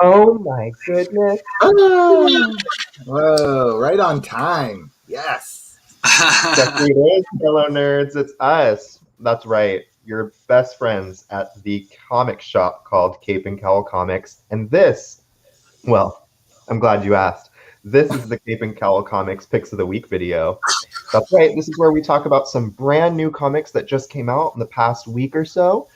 Oh my goodness. Ah, whoa, right on time. Yes. Guess who it is, fellow nerds? It's us. That's right. Your best friends at the comic shop called Cape and Cowl Comics. And this, well, I'm glad you asked. This is the Cape and Cowl Comics Picks of the Week video. That's right. This is where we talk about some brand new comics that just came out in the past week or so,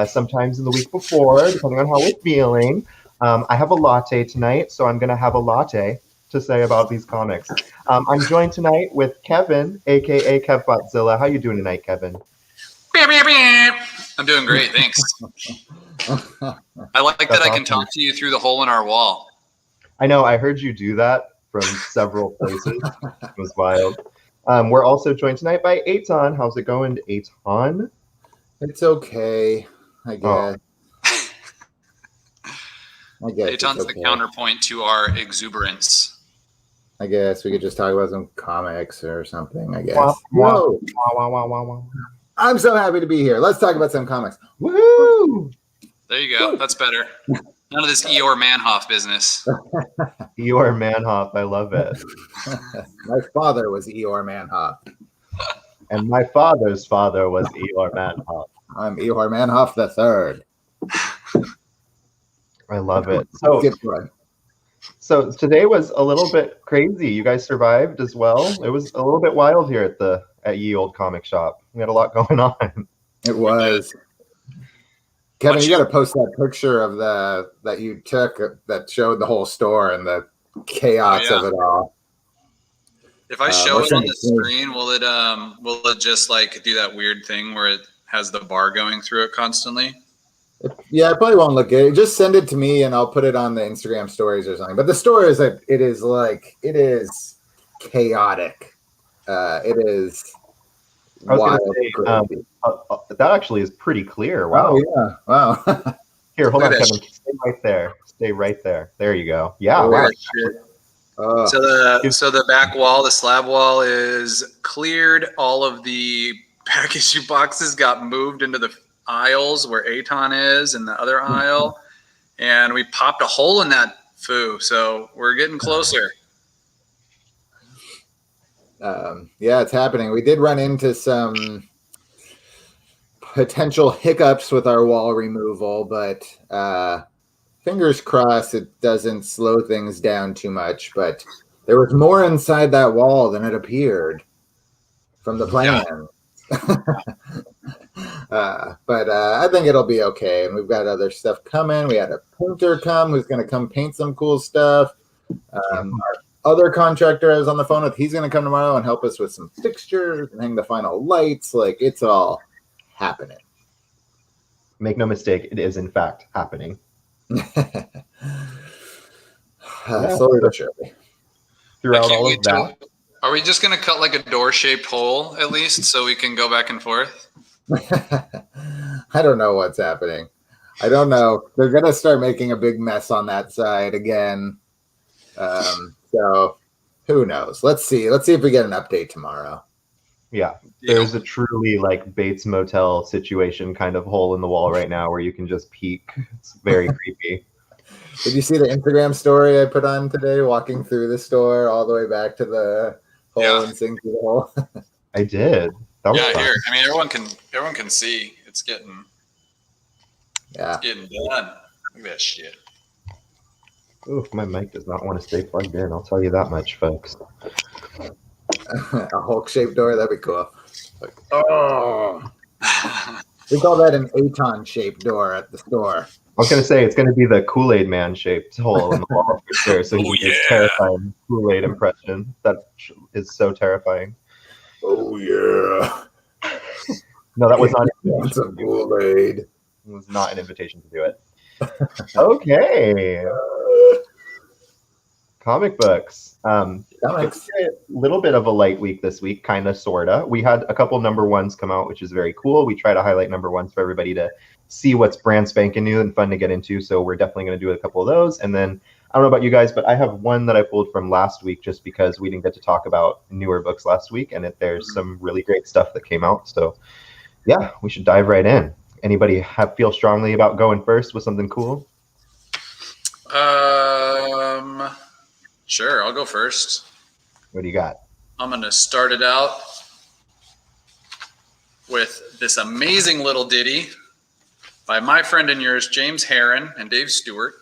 sometimes in the week before, depending on how we're feeling. I have a latte tonight, so I'm going to have a latte to say about these comics. I'm joined tonight with Kevin, aka Kevbotzilla. How you doing tonight, Kevin? I'm doing great, thanks. I like that I can talk to you through the hole in our wall. I know, I heard you do that from several places. It was wild. We're also joined tonight by Aton. How's it going, Aton? It's okay, I guess. Aton's the counterpoint to our exuberance. I guess we could just talk about some comics or something, I guess. Whoa. I'm so happy to be here. Let's talk about some comics. Woo! There you go. That's better. None of this Eeyore Manhoff business. Eeyore Manhoff, I love it. My father was Eeyore Manhoff. And my father's father was Eeyore Manhoff. I'm Eeyore Manhoff the third. I love it. So today was a little bit crazy. You guys survived as well. It was a little bit wild here at Ye Old Comic Shop. We had a lot going on. It was. Kevin, you got to post that picture of that you took that showed the whole store and the chaos of it all. If I show it on the screen, will it just like do that weird thing where it has the bar going through it constantly? Yeah, it probably won't look good. Just send it to me and I'll put it on the Instagram stories or something. But the store is it is chaotic. It is wild. That actually is pretty clear. Wow. Oh, yeah. Wow. Here, hold on, Kevin. Stay right there. Stay right there. There you go. Yeah. Wow. So the back wall, the slab wall is cleared. All of the packaging boxes got moved into the aisles where Aton is in the other aisle. And we popped a hole in that foo. So we're getting closer. Yeah, it's happening. We did run into some potential hiccups with our wall removal, but fingers crossed it doesn't slow things down too much. But there was more inside that wall than it appeared from the plan. But I think it'll be okay. And we've got other stuff coming. We had a painter come who's going to come paint some cool stuff. Our other contractor I was on the phone with, he's going to come tomorrow and help us with some fixtures and hang the final lights. Like, it's all happening. Make no mistake, it is in fact happening. Slowly but surely. Throughout all of that. Are we just going to cut like a door-shaped hole at least so we can go back and forth? I don't know what's happening. I don't know. They're going to start making a big mess on that side again. So who knows? Let's see. Let's see if we get an update tomorrow. Yeah. There's a truly like Bates Motel situation kind of hole in the wall right now where you can just peek. It's very creepy. Did you see the Instagram story I put on today, walking through the store all the way back to the hole and seeing through the hole? I did. That was fun. Here. I mean, everyone can see. It's getting done. Look at that shit. Oof, my mic does not want to stay plugged in. I'll tell you that much, folks. A Hulk-shaped door? That'd be cool. Like, oh. We call that an Aton-shaped door at the store. I was going to say, it's going to be the Kool-Aid Man shaped hole in the wall for sure. So he's this terrifying Kool-Aid impression. That is so terrifying. Oh, yeah. No, that was not some Kool-Aid. It was not an invitation to do it. Okay. Comic books. It's a little bit of a light week this week, kind of, sort of. We had a couple number ones come out, which is very cool. We try to highlight number ones for everybody to see what's brand spanking new and fun to get into. So we're definitely going to do a couple of those. And then, I don't know about you guys, but I have one that I pulled from last week just because we didn't get to talk about newer books last week. And there's some really great stuff that came out. So yeah, we should dive right in. Anybody feel strongly about going first with something cool? Sure, I'll go first. What do you got? I'm going to start it out with this amazing little ditty by my friend and yours, James Herron and Dave Stewart.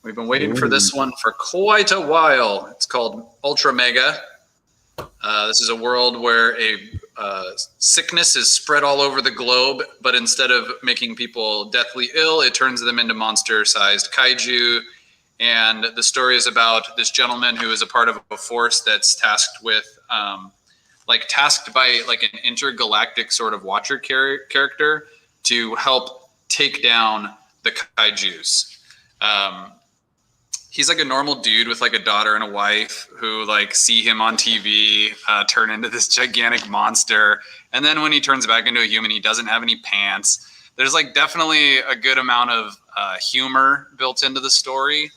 We've been waiting for this one for quite a while. It's called Ultra Mega. This is a world where a sickness is spread all over the globe, but instead of making people deathly ill, it turns them into monster-sized kaiju. And the story is about this gentleman who is a part of a force that's tasked with, tasked by like an intergalactic sort of watcher character to help take down the kaijus. He's like a normal dude with like a daughter and a wife who like see him on TV turn into this gigantic monster. And then when he turns back into a human, he doesn't have any pants. There's like definitely a good amount of humor built into the story,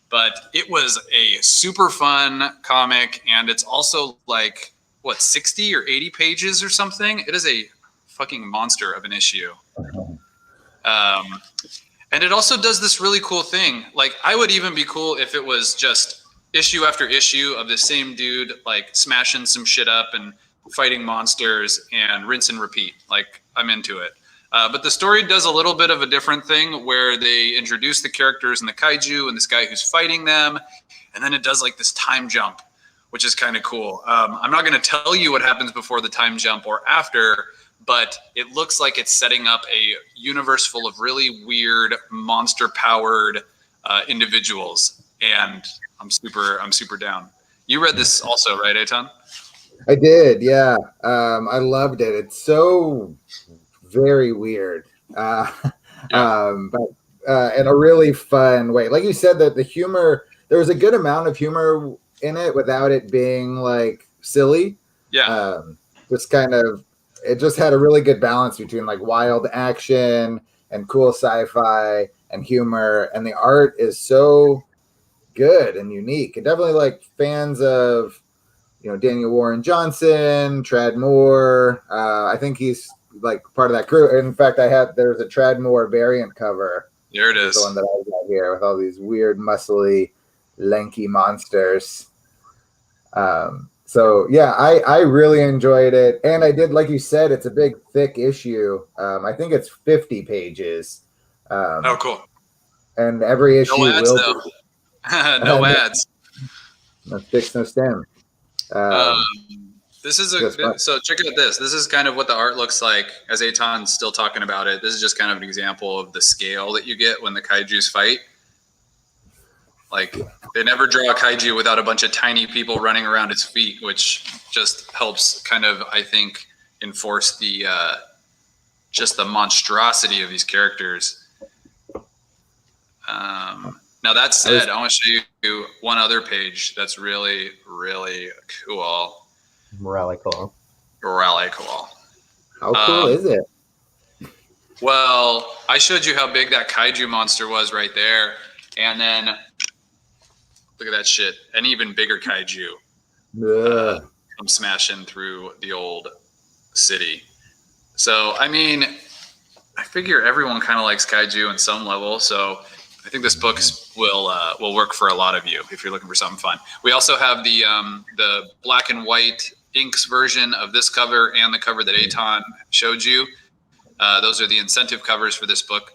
but it was a super fun comic. And it's also like, 60 or 80 pages or something? It is a fucking monster of an issue. And it also does this really cool thing. Like, I would even be cool if it was just issue after issue of the same dude, like smashing some shit up and fighting monsters and rinse and repeat. Like, I'm into it. But the story does a little bit of a different thing where they introduce the characters and the kaiju and this guy who's fighting them. And then it does like this time jump, which is kind of cool. I'm not going to tell you what happens before the time jump or after, but it looks like it's setting up a universe full of really weird monster-powered individuals, and I'm super down. You read this also, right, Eitan? I did, yeah. I loved it. It's so very weird, but in a really fun way. Like you said, that the humor, there was a good amount of humor in it without it being like silly. Yeah. Just kind of. It just had a really good balance between like wild action and cool sci-fi and humor, and the art is so good and unique. And definitely like fans of, Daniel Warren Johnson, Trad Moore. I think he's like part of that crew. In fact, there's a Trad Moore variant cover. There it is. The one that I got here with all these weird, muscly, lanky monsters. So yeah, I really enjoyed it, and I did, like you said, it's a big, thick issue. I think it's 50 pages. Oh, cool! And every issue no ads, will though. No ads. No sticks, no stem. This is so check out this. This is kind of what the art looks like as Eitan's still talking about it. This is just kind of an example of the scale that you get when the kaijus fight. Like, they never draw a kaiju without a bunch of tiny people running around its feet, which just helps kind of, I think, enforce the just the monstrosity of these characters. Now, that said, I want to show you one other page that's really, really cool. Really cool. Really cool. How cool is it? Well, I showed you how big that kaiju monster was right there. And then... look at that shit. An even bigger kaiju. I'm smashing through the old city. So, I mean, I figure everyone kind of likes kaiju on some level. So I think this book will work for a lot of you if you're looking for something fun. We also have the black and white inks version of this cover and the cover that Eitan showed you. Those are the incentive covers for this book.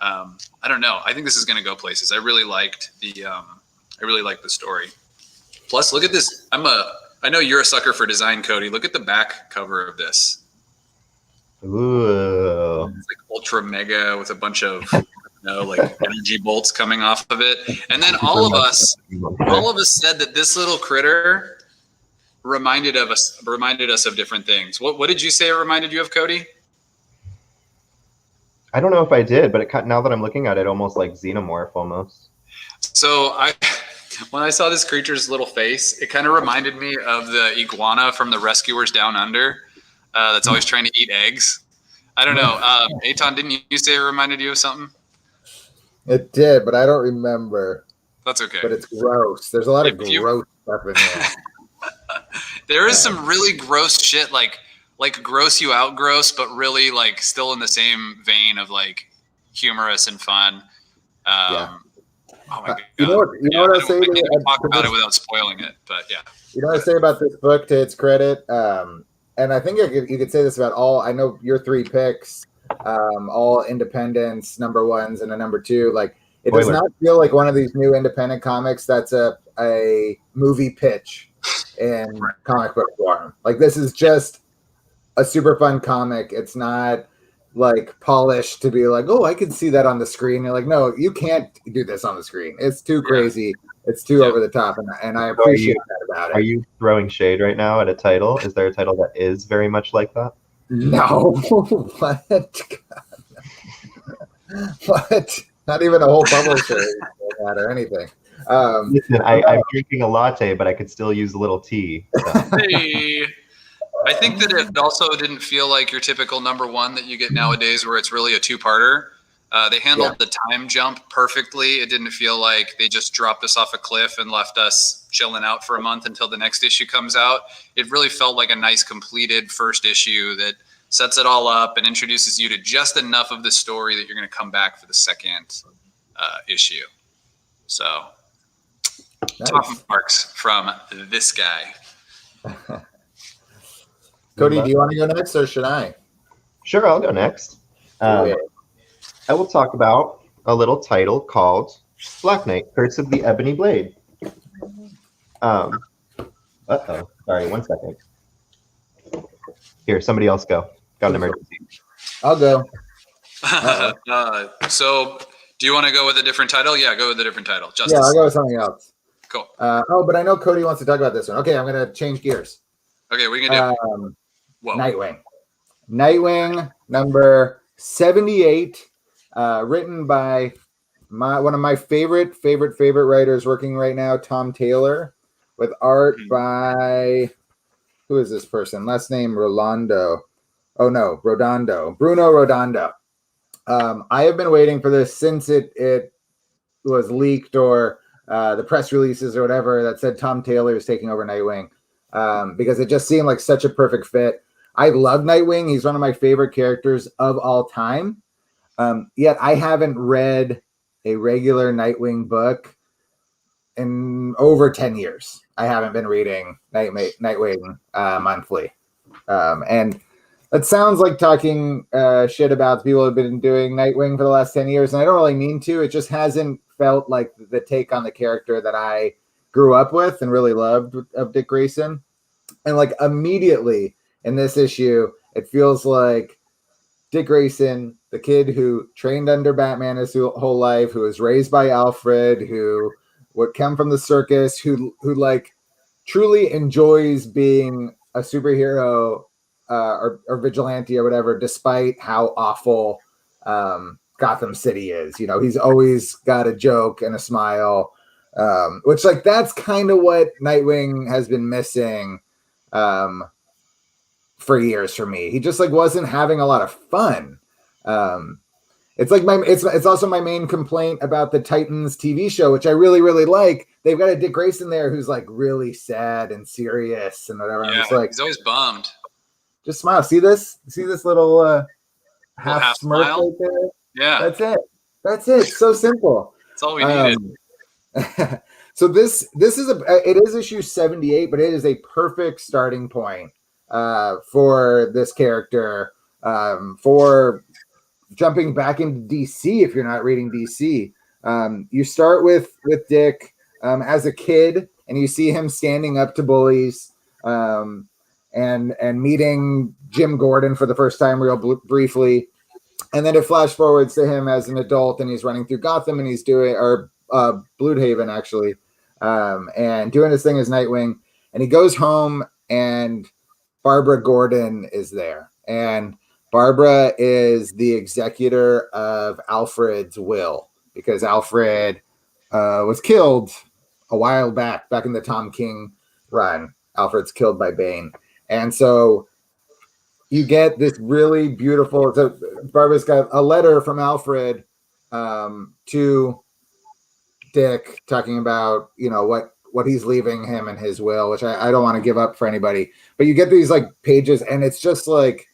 I don't know. I think this is going to go places. I really liked the story. Plus, look at this. I know you're a sucker for design, Cody. Look at the back cover of this. Ooh. It's like ultra mega with a bunch of energy bolts coming off of it. And then all of us said that this little critter reminded us of different things. What did you say it reminded you of, Cody? I don't know if I did, but now that I'm looking at it, almost like Xenomorph almost. So when I saw this creature's little face, it kind of reminded me of the iguana from the Rescuers Down Under that's always trying to eat eggs. I don't know. Eitan, didn't you say it reminded you of something? It did, but I don't remember. That's okay. But it's gross. There's a lot of gross stuff in there. There is some really gross shit, like gross you out gross, but really like still in the same vein of like humorous and fun. Oh my god! You know what I'll say? I can't even talk about it without spoiling it. But yeah, you know what I say about this book to its credit, and I think you could say this about all. I know your 3 picks, all independents, number ones, and a number 2. Like it does not feel like one of these new independent comics that's a movie pitch in comic book form. Like this is just a super fun comic. It's not like polished to be like, oh, I can see that on the screen. You're like, no, you can't do this on the screen. It's too crazy. It's too over the top, and I appreciate that about it. Are you throwing shade right now at a title? Is there a title that is very much like that? No. What? What? Not even a whole publisher that or anything. Listen, I'm drinking a latte, but I could still use a little tea. So. Hey. I think that it also didn't feel like your typical number 1 that you get nowadays where it's really a 2-parter. They handled the time jump perfectly. It didn't feel like they just dropped us off a cliff and left us chilling out for a month until the next issue comes out. It really felt like a nice completed first issue that sets it all up and introduces you to just enough of the story that you're going to come back for the second issue. So, top marks from this guy. Cody, do you want to go next or should I? Sure, I'll go next. I will talk about a little title called Black Knight, Curse of the Ebony Blade. Sorry, 1 second. Here, somebody else go. Got an emergency. I'll go. So, do you want to go with a different title? Yeah, go with a different title. Justice. Yeah, I'll go with something else. Cool. But I know Cody wants to talk about this one. Okay, I'm going to change gears. Okay, what are you going to do? Nightwing number 78, written by one of my favorite writers working right now, Tom Taylor, with art by, who is this person? Last name Rodondo. Bruno Rodondo. I have been waiting for this since it was leaked or the press releases or whatever that said Tom Taylor is taking over Nightwing, because it just seemed like such a perfect fit. I love Nightwing. He's one of my favorite characters of all time. Yet I haven't read a regular Nightwing book in over 10 years. I haven't been reading Nightwing monthly. And that sounds like talking shit about the people who have been doing Nightwing for the last 10 years. And I don't really mean to. It just hasn't felt like the take on the character that I grew up with and really loved of Dick Grayson. And like immediately in this issue, it feels like Dick Grayson, the kid who trained under Batman his whole life, who was raised by Alfred, who would come from the circus, who like truly enjoys being a superhero or vigilante or whatever, despite how awful Gotham City is. You know, he's always got a joke and a smile, which like that's kind of what Nightwing has been missing for years for me. He just like wasn't having a lot of fun. It's like it's also my main complaint about the Titans TV show, which I really, really like. They've got a Dick Grayson there who's like really sad and serious and whatever. Yeah, I'm just like, he's always bummed. Just smile. See this? See this little half smirk smile? right there? Yeah. That's it. So simple. That's all we needed. So this is issue 78, but it is a perfect starting point for this character, for jumping back into DC. If you're not reading DC, you start with Dick as a kid, and you see him standing up to bullies, and meeting Jim Gordon for the first time real briefly, and then it flash forwards to him as an adult, and he's running through Gotham, and he's doing Bloodhaven actually, and doing his thing as Nightwing, and he goes home, and Barbara Gordon is there, and Barbara is the executor of Alfred's will, because Alfred was killed a while back in the Tom King run. Alfred's killed by Bane. And so you get this really beautiful, so Barbara's got a letter from Alfred to Dick talking about, you know, what he's leaving him in his will, which I don't want to give up for anybody. But you get these like pages, and it's just like,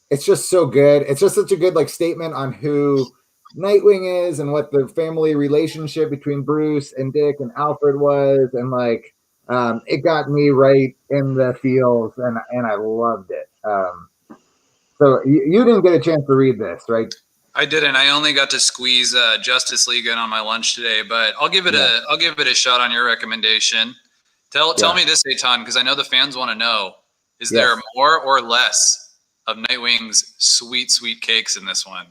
it's just so good. It's just such a good like statement on who Nightwing is and what the family relationship between Bruce and Dick and Alfred was, and like it got me right in the feels, and I loved it. So you didn't get a chance to read this, right? I didn't. I only got to squeeze Justice League in on my lunch today, but I'll give it a shot on your recommendation. Tell me this, Eitan, because I know the fans want to know: is there more or less of Nightwing's sweet cakes in this one?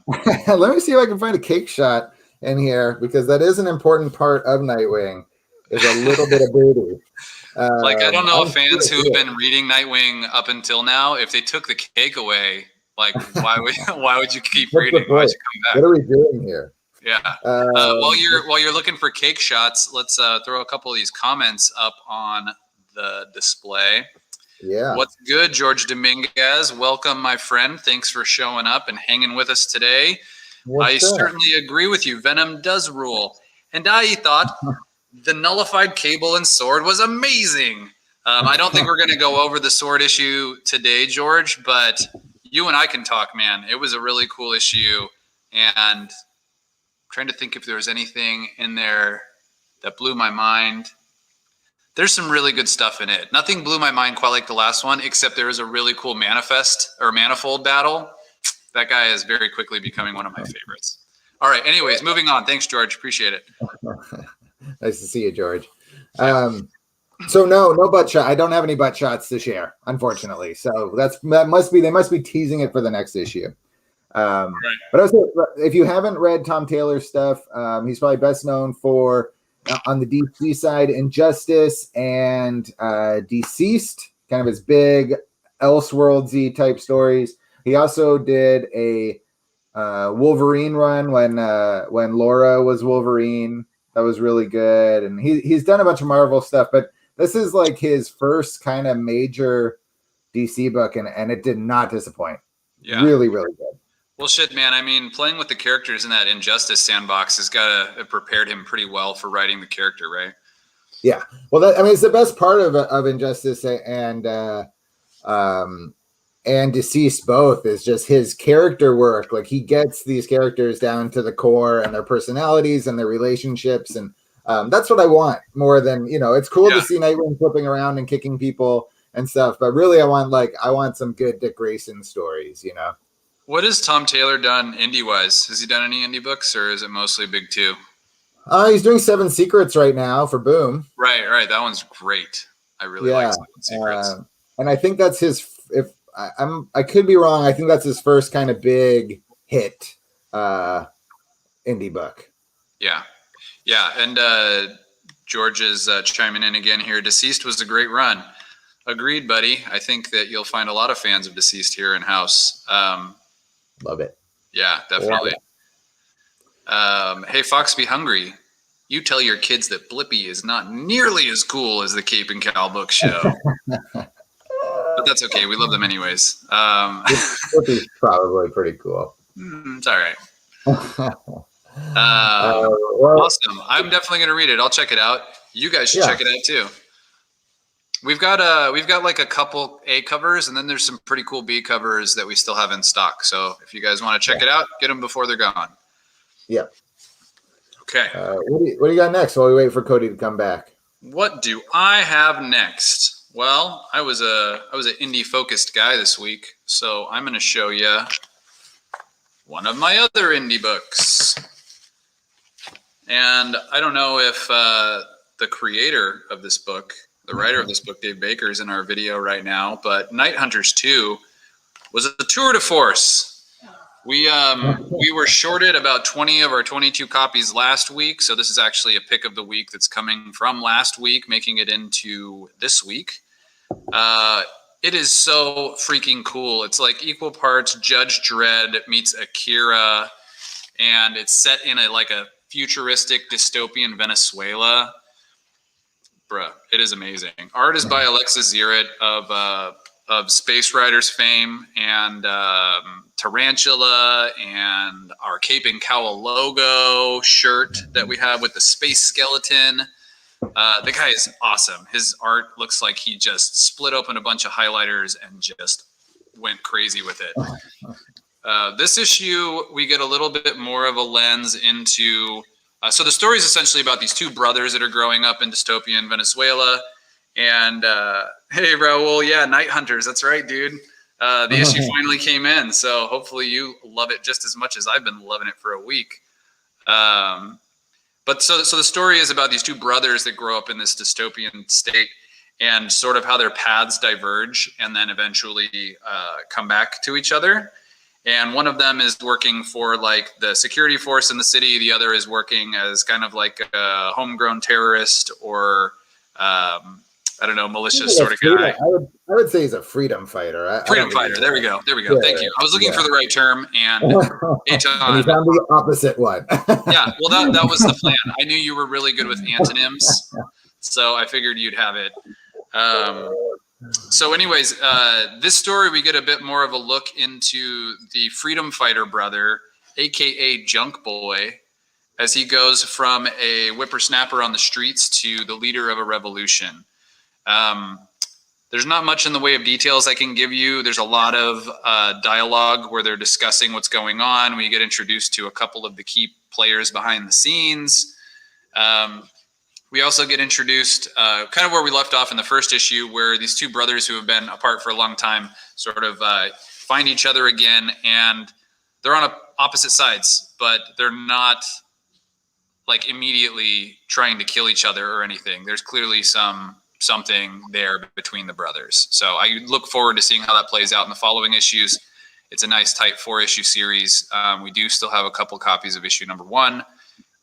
Let me see if I can find a cake shot in here, because that is an important part of Nightwing. Is a little bit of booty. Like, I don't know if fans who have been reading Nightwing up until now, if they took the cake away, like, why would you keep reading? Why would you come back? What are we doing here? Yeah. While you're looking for cake shots, let's throw a couple of these comments up on the display. Yeah. What's good, George Dominguez? Welcome, my friend. Thanks for showing up and hanging with us today. I certainly agree with you. Venom does rule. And I thought the nullified cable and sword was amazing. I don't think we're going to go over the sword issue today, George, but you and I can talk, man. It was a really cool issue. And I'm trying to think if there was anything in there that blew my mind. There's some really good stuff in it. Nothing blew my mind quite like the last one, except there was a really cool manifold battle. That guy is very quickly becoming one of my favorites. All right. Anyways, moving on. Thanks, George. Appreciate it. Nice to see you, George. So no butt shot. I don't have any butt shots to share, unfortunately. So they must be teasing it for the next issue. Right. But also, if you haven't read Tom Taylor's stuff, he's probably best known for on the DC side, Injustice and Deceased, kind of his big Elseworldsy type stories. He also did a Wolverine run when Laura was Wolverine. That was really good. And he's done a bunch of Marvel stuff, but this is like his first kind of major DC book, and it did not disappoint. Yeah. Really, really good. Well, shit, man. I mean, playing with the characters in that Injustice sandbox has prepared him pretty well for writing the character, right? Yeah. Well, it's the best part of Injustice and Deceased both is just his character work. Like, he gets these characters down to the core and their personalities and their relationships, and that's what I want more than, it's cool to see Nightwing flipping around and kicking people and stuff, but really I want some good Dick Grayson stories, What has Tom Taylor done indie-wise? Has he done any indie books, or is it mostly Big Two? He's doing Seven Secrets right now for Boom. Right. That one's great. I really like Seven Secrets. And I think that's his. If I could be wrong, I think that's his first kind of big hit indie book. Yeah. And George is chiming in again here. Deceased was a great run. Agreed, buddy. I think that you'll find a lot of fans of Deceased here in house. Love it. Yeah, definitely. Hey, Fox Be Hungry. You tell your kids that Blippi is not nearly as cool as the Cape and Cal book show. But that's okay. We love them anyways. Blippi's probably pretty cool. It's all right. Awesome. I'm definitely going to read it. I'll check it out. You guys should check it out too. We've got like a couple A covers, and then there's some pretty cool B covers that we still have in stock. So if you guys want to check it out, get them before they're gone. Yeah. Okay. What do you got next while we wait for Cody to come back? What do I have next? Well, I was an indie focused guy this week, so I'm going to show you one of my other indie books. And I don't know if the creator of this book, the writer of this book, Dave Baker, is in our video right now, but Night Hunters 2 was a tour de force. We were shorted about 20 of our 22 copies last week, so this is actually a pick of the week that's coming from last week, making it into this week. It is so freaking cool. It's like equal parts Judge Dredd meets Akira, and it's set in a futuristic dystopian Venezuela. Bruh, it is amazing. Art is by Alexis Zirit of Space Riders fame and Tarantula and our Cape and Cowl logo shirt that we have with the space skeleton. The guy is awesome. His art looks like he just split open a bunch of highlighters and just went crazy with it. This issue, we get a little bit more of a lens into. So the story is essentially about these two brothers that are growing up in dystopian Venezuela. And hey, Raul, yeah, Night Hunters. That's right, dude. The issue finally came in. So hopefully you love it just as much as I've been loving it for a week. But so the story is about these two brothers that grow up in this dystopian state and sort of how their paths diverge and then eventually come back to each other. And one of them is working for like the security force in the city. The other is working as kind of like a homegrown terrorist or I don't know, malicious sort of guy. I would say he's a freedom fighter. Freedom fighter. There we go. Yeah, thank you. I was looking for the right term, and Eitan, and he found the opposite one. Yeah, well, that was the plan. I knew you were really good with antonyms, so I figured you'd have it. So anyways, this story, we get a bit more of a look into the freedom fighter brother, aka Junk Boy, as he goes from a whippersnapper on the streets to the leader of a revolution. There's not much in the way of details I can give you. There's a lot of dialogue where they're discussing what's going on. We get introduced to a couple of the key players behind the scenes. We also get introduced kind of where we left off in the first issue, where these two brothers who have been apart for a long time sort of find each other again, and they're on opposite sides, but they're not like immediately trying to kill each other or anything. There's clearly something there between the brothers. So I look forward to seeing how that plays out in the following issues. It's a nice tight 4-issue series. We do still have a couple copies of issue number 1.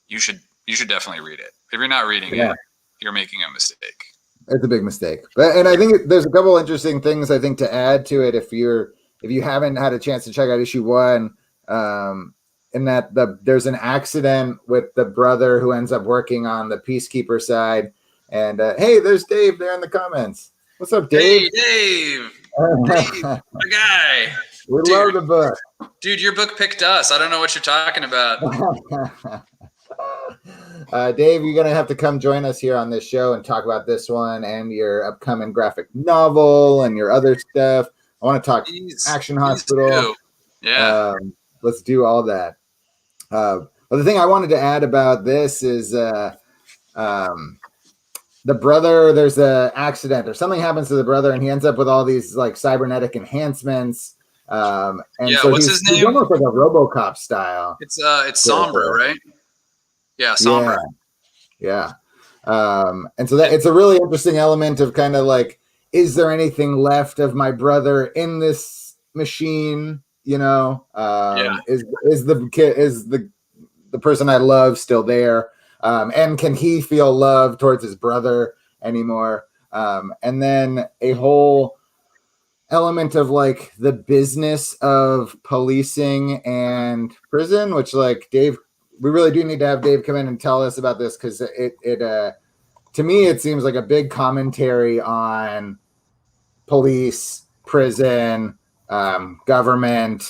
You should definitely read it. If you're not reading it, you're making a mistake. It's a big mistake. And I think there's a couple interesting things I think to add to it if you haven't had a chance to check out issue 1. In that there's an accident with the brother who ends up working on the peacekeeper side. And hey, there's Dave there in the comments. What's up, Dave? Hey, Dave. Dave, my guy. We love the book. Dude, your book picked us. I don't know what you're talking about. Dave, you're going to have to come join us here on this show and talk about this one and your upcoming graphic novel and your other stuff. I want to talk Action Hospital. Yeah. Let's do all that. But the thing I wanted to add about this is the brother, there's an accident or something happens to the brother and he ends up with all these like cybernetic enhancements. And so what's his name? He's almost like a RoboCop style. It's Sombra, right? Yeah, Sombra. Yeah. And so that it's a really interesting element of kind of like, is there anything left of my brother in this machine? You know, is the person I love still there? And can he feel love towards his brother anymore? And then a whole element of like the business of policing and prison, which like Dave, we really do need to have Dave come in and tell us about this because it to me it seems like a big commentary on police, prison, government,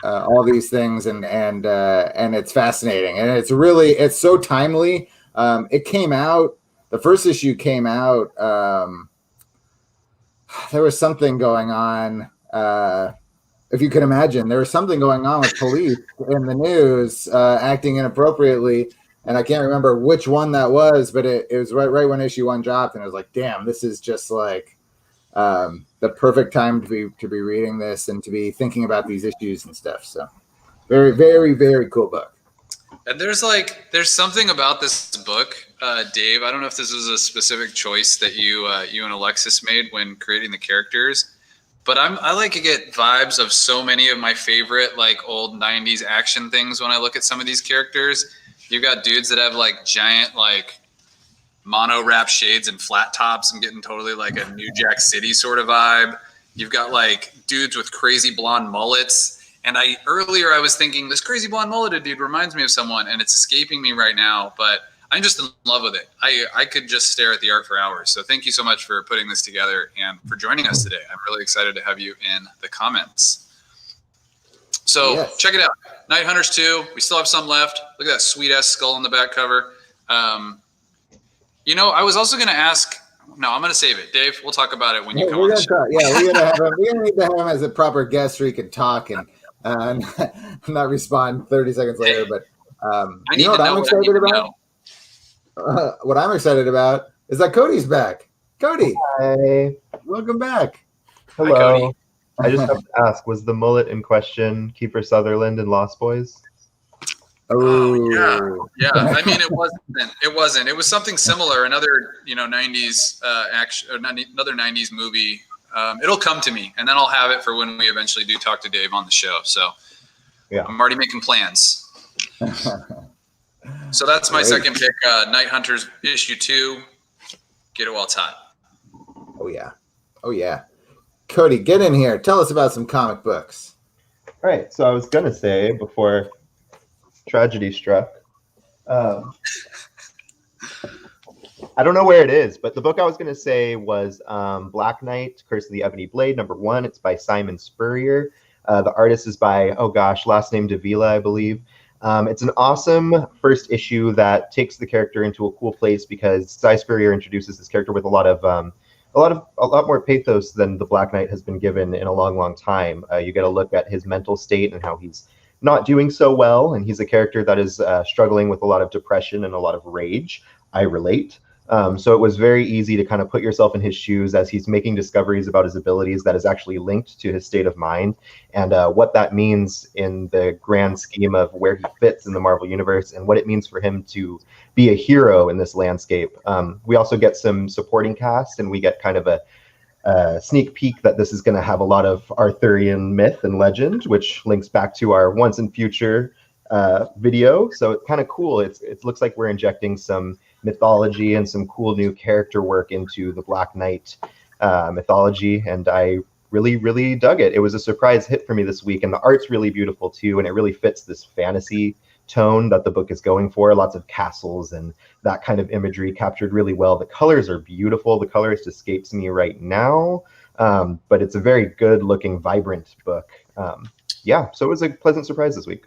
all these things, and it's fascinating and it's so timely. It came out, the first issue came out. There was something going on. If you can imagine, there was something going on with police in the news acting inappropriately. And I can't remember which one that was, but it was right when issue 1 dropped. And I was like, damn, this is just like the perfect time to be reading this and to be thinking about these issues and stuff. So very, very, very cool book. And there's something about this book, Dave. I don't know if this was a specific choice that you and Alexis made when creating the characters, but I like to get vibes of so many of my favorite like old 90s action things when I look at some of these characters. You've got dudes that have like giant like mono wrap shades and flat tops and getting totally like a New Jack City sort of vibe. You've got like dudes with crazy blonde mullets. And earlier I was thinking this crazy blonde mulleted dude reminds me of someone, and it's escaping me right now, but I'm just in love with it. I could just stare at the art for hours. So thank you so much for putting this together and for joining us today. I'm really excited to have you in the comments. So Check it out. Night Hunters 2. We still have some left. Look at that sweet ass skull on the back cover. I was also going to ask. No, I'm going to save it, Dave. We'll talk about it when you come on the show. We're going to need to have him as a proper guest so he can talk and not respond 30 seconds later. But I need to know what I'm excited about. What I'm excited about is that Cody's back. Cody, Hi. welcome back. Hello. Hi, Cody. I just have to ask, was the mullet in question Kiefer Sutherland in Lost Boys? Oh yeah. I mean, it wasn't. It was something similar. Another 90s action, or another 90s movie. It'll come to me, and then I'll have it for when we eventually do talk to Dave on the show. So yeah, I'm already making plans. So that's my second pick. Night Hunters issue 2. Get it while it's hot. Oh yeah. Cody, get in here. Tell us about some comic books. All right. So I was gonna say before tragedy struck. I don't know where it is, but the book I was going to say was Black Knight, Curse of the Ebony Blade, #1. It's by Simon Spurrier. The artist is by, last name Davila, I believe. It's an awesome first issue that takes the character into a cool place because Cy Spurrier introduces this character with a lot more pathos than the Black Knight has been given in a long, long time. You get a look at his mental state and how he's not doing so well, and he's a character that is struggling with a lot of depression and a lot of rage. I relate. So it was very easy to kind of put yourself in his shoes as he's making discoveries about his abilities that is actually linked to his state of mind and what that means in the grand scheme of where he fits in the Marvel Universe and what it means for him to be a hero in this landscape. We also get some supporting cast, and we get kind of a sneak peek that this is going to have a lot of Arthurian myth and legend, which links back to our Once and Future video. So it's kind of cool. It looks like we're injecting some mythology and some cool new character work into the Black Knight mythology, and I really, really dug it. It was a surprise hit for me this week, and the art's really beautiful too, and it really fits this fantasy tone that the book is going for. Lots of castles and that kind of imagery captured really well. The colors are beautiful. The colorist escapes me right now, but it's a very good looking, vibrant book. So it was a pleasant surprise this week.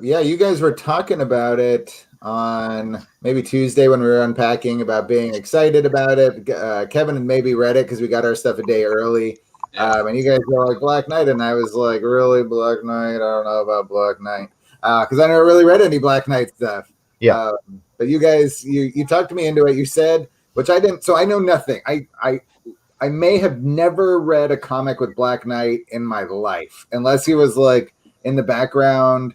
You guys were talking about it on maybe Tuesday when we were unpacking about being excited about it. Kevin had maybe read it because we got our stuff a day early. And you guys were like Black Knight, and I was like, really, Black Knight? I don't know about Black Knight because I never really read any Black Knight stuff. Yeah. But you guys, you talked me into it. You said, which I didn't. So I know nothing. I may have never read a comic with Black Knight in my life, unless he was like in the background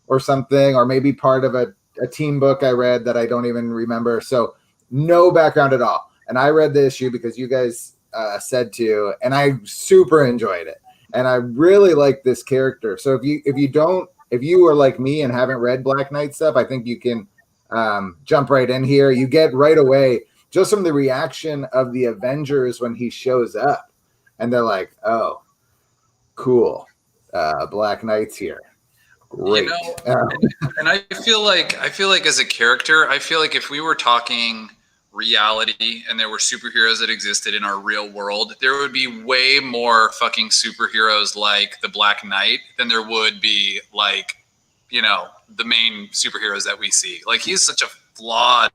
or something, or maybe part of a team book I read that I don't even remember. So no background at all. And I read the issue because you guys said to, and I super enjoyed it. And I really like this character. So if you are like me and haven't read Black Knight stuff, I think you can jump right in here. You get right away just from the reaction of the Avengers when he shows up, and they're like, "Oh, cool, Black Knight's here." Great. And I feel like as a character, I feel like if we were talking reality and there were superheroes that existed in our real world, there would be way more fucking superheroes like the Black Knight than there would be like, the main superheroes that we see. Like, he's such a flawed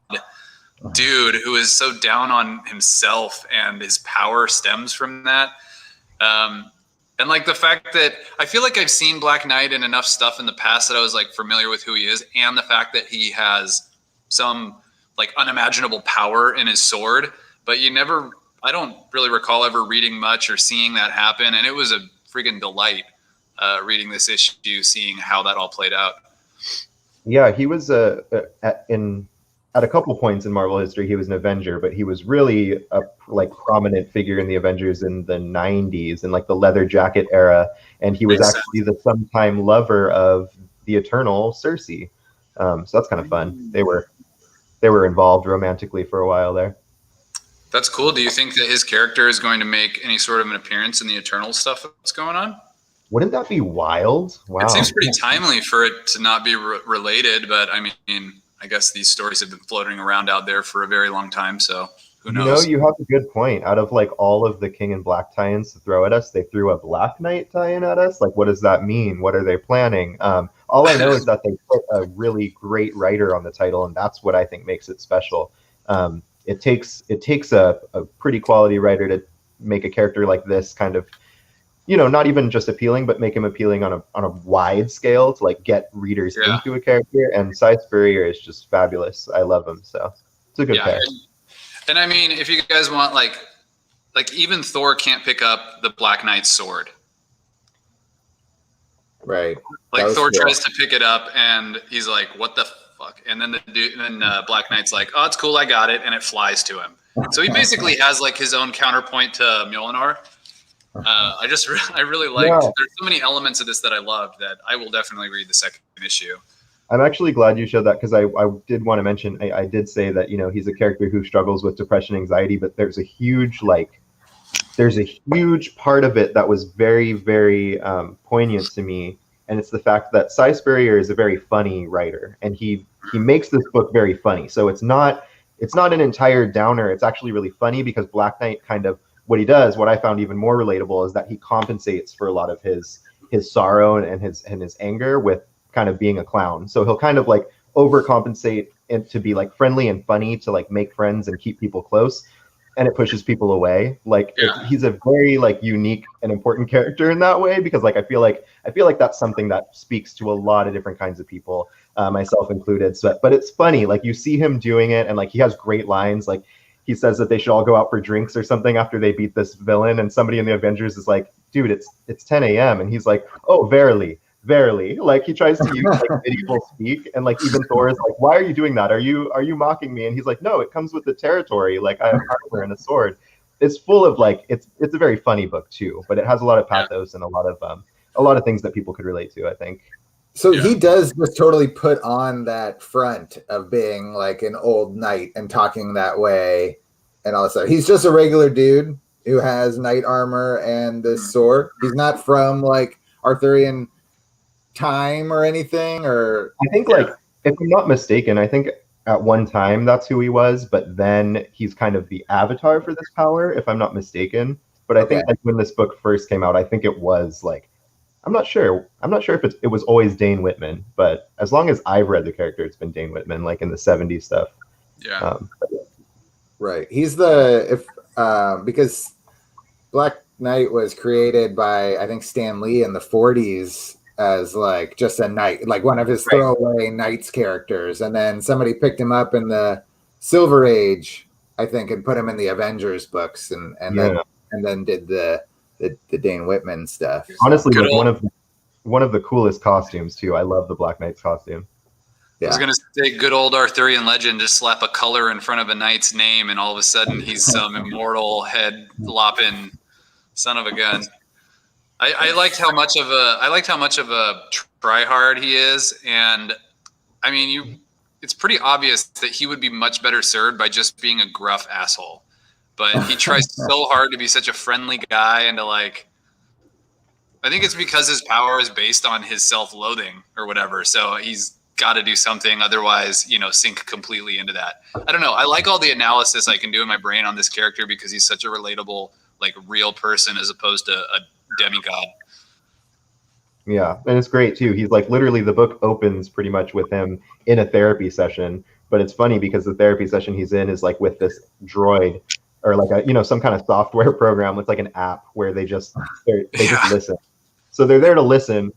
dude who is so down on himself, and his power stems from that. And like the fact that I feel like I've seen Black Knight in enough stuff in the past that I was like familiar with who he is, and the fact that he has some like unimaginable power in his sword, but I don't really recall ever reading much or seeing that happen. And it was a friggin' delight reading this issue, seeing how that all played out. Yeah, he was at a couple points in Marvel history, he was an Avenger, but he was really a prominent figure in the Avengers in the 90s and like the leather jacket era. And he was actually the sometime lover of the Eternal Cersei. So that's kind of fun. They were involved romantically for a while there. That's cool. Do you think that his character is going to make any sort of an appearance in the Eternal stuff that's going on? Wouldn't that be wild? Wow. It seems pretty timely for it to not be related, but I mean, I guess these stories have been floating around out there for a very long time, so who knows? You have a good point. Out of like all of the King and Black tie-ins to throw at us, they threw a Black Knight tie-in at us. Like, what does that mean? What are they planning? All I know is that they put a really great writer on the title, and that's what I think makes it special. It takes a pretty quality writer to make a character like this kind of not even just appealing, but make him appealing on a wide scale to like get readers into a character. And Cy Spurrier is just fabulous. I love him, so it's a good pair. And I mean, if you guys want, like even Thor can't pick up the Black Knight's sword. Right. Like Thor tries to pick it up, and he's like, "What the fuck?" And then Black Knight's like, "Oh, it's cool, I got it," and it flies to him. So he basically has like his own counterpoint to Mjolnir. I really liked. Yeah. There's so many elements of this that I loved that I will definitely read the second issue. I'm actually glad you showed that, because I did want to mention, I did say that, he's a character who struggles with depression, anxiety, but there's a huge part of it that was very, very poignant to me. And it's the fact that Cy Spurrier is a very funny writer, and he makes this book very funny. So it's not an entire downer. It's actually really funny, because Black Knight kind of, what he does, what I found even more relatable, is that he compensates for a lot of his sorrow and his anger with kind of being a clown. So he'll kind of like overcompensate and to be like friendly and funny to like make friends and keep people close, and it pushes people away. Like he's a very like unique and important character in that way, because like I feel like that's something that speaks to a lot of different kinds of people, myself included. So, but it's funny, like you see him doing it, and like he has great lines. Like he says that they should all go out for drinks or something after they beat this villain, and somebody in the Avengers is like, "Dude, it's 10 a.m." and he's like, "Oh, verily." Like he tries to use like medieval speak, and like even Thor is like, "Why are you doing that? Are you mocking me?" and he's like, "No, it comes with the territory. Like I have armor and a sword." It's full of like it's a very funny book too, but it has a lot of pathos and a lot of things that people could relate to, I think. So he does just totally put on that front of being like an old knight and talking that way and all that stuff. He's just a regular dude who has knight armor and this sword. He's not from like Arthurian time or anything, or I think like, if I'm not mistaken, I think at one time that's who he was, but then he's kind of the avatar for this power, if I'm not mistaken. But I think like when this book first came out, I think it was like, I'm not sure if it was always Dane Whitman, but as long as I've read the character, it's been Dane Whitman, like in the 70s stuff. Right. He's because Black Knight was created by, I think, Stan Lee in the 40s as like just a knight, like one of his throwaway knights characters, and then somebody picked him up in the Silver Age, I think, and put him in the Avengers books, and then did the Dane Whitman stuff. Honestly, like one of the coolest costumes too. I love the Black Knight's costume. I was gonna say, good old Arthurian legend, just slap a color in front of a knight's name, and all of a sudden he's some immortal head lopping son of a gun. I liked how much of a tryhard he is, and I mean, it's pretty obvious that he would be much better served by just being a gruff asshole. But he tries so hard to be such a friendly guy, and to like, I think it's because his power is based on his self-loathing or whatever. So he's got to do something, otherwise, sink completely into that. I don't know. I like all the analysis I can do in my brain on this character, because he's such a relatable, like, real person as opposed to a demigod. Yeah, and it's great too. He's like, literally, the book opens pretty much with him in a therapy session. But it's funny because the therapy session he's in is like with this droid, or like a some kind of software program. It's like an app where they just listen. So they're there to listen,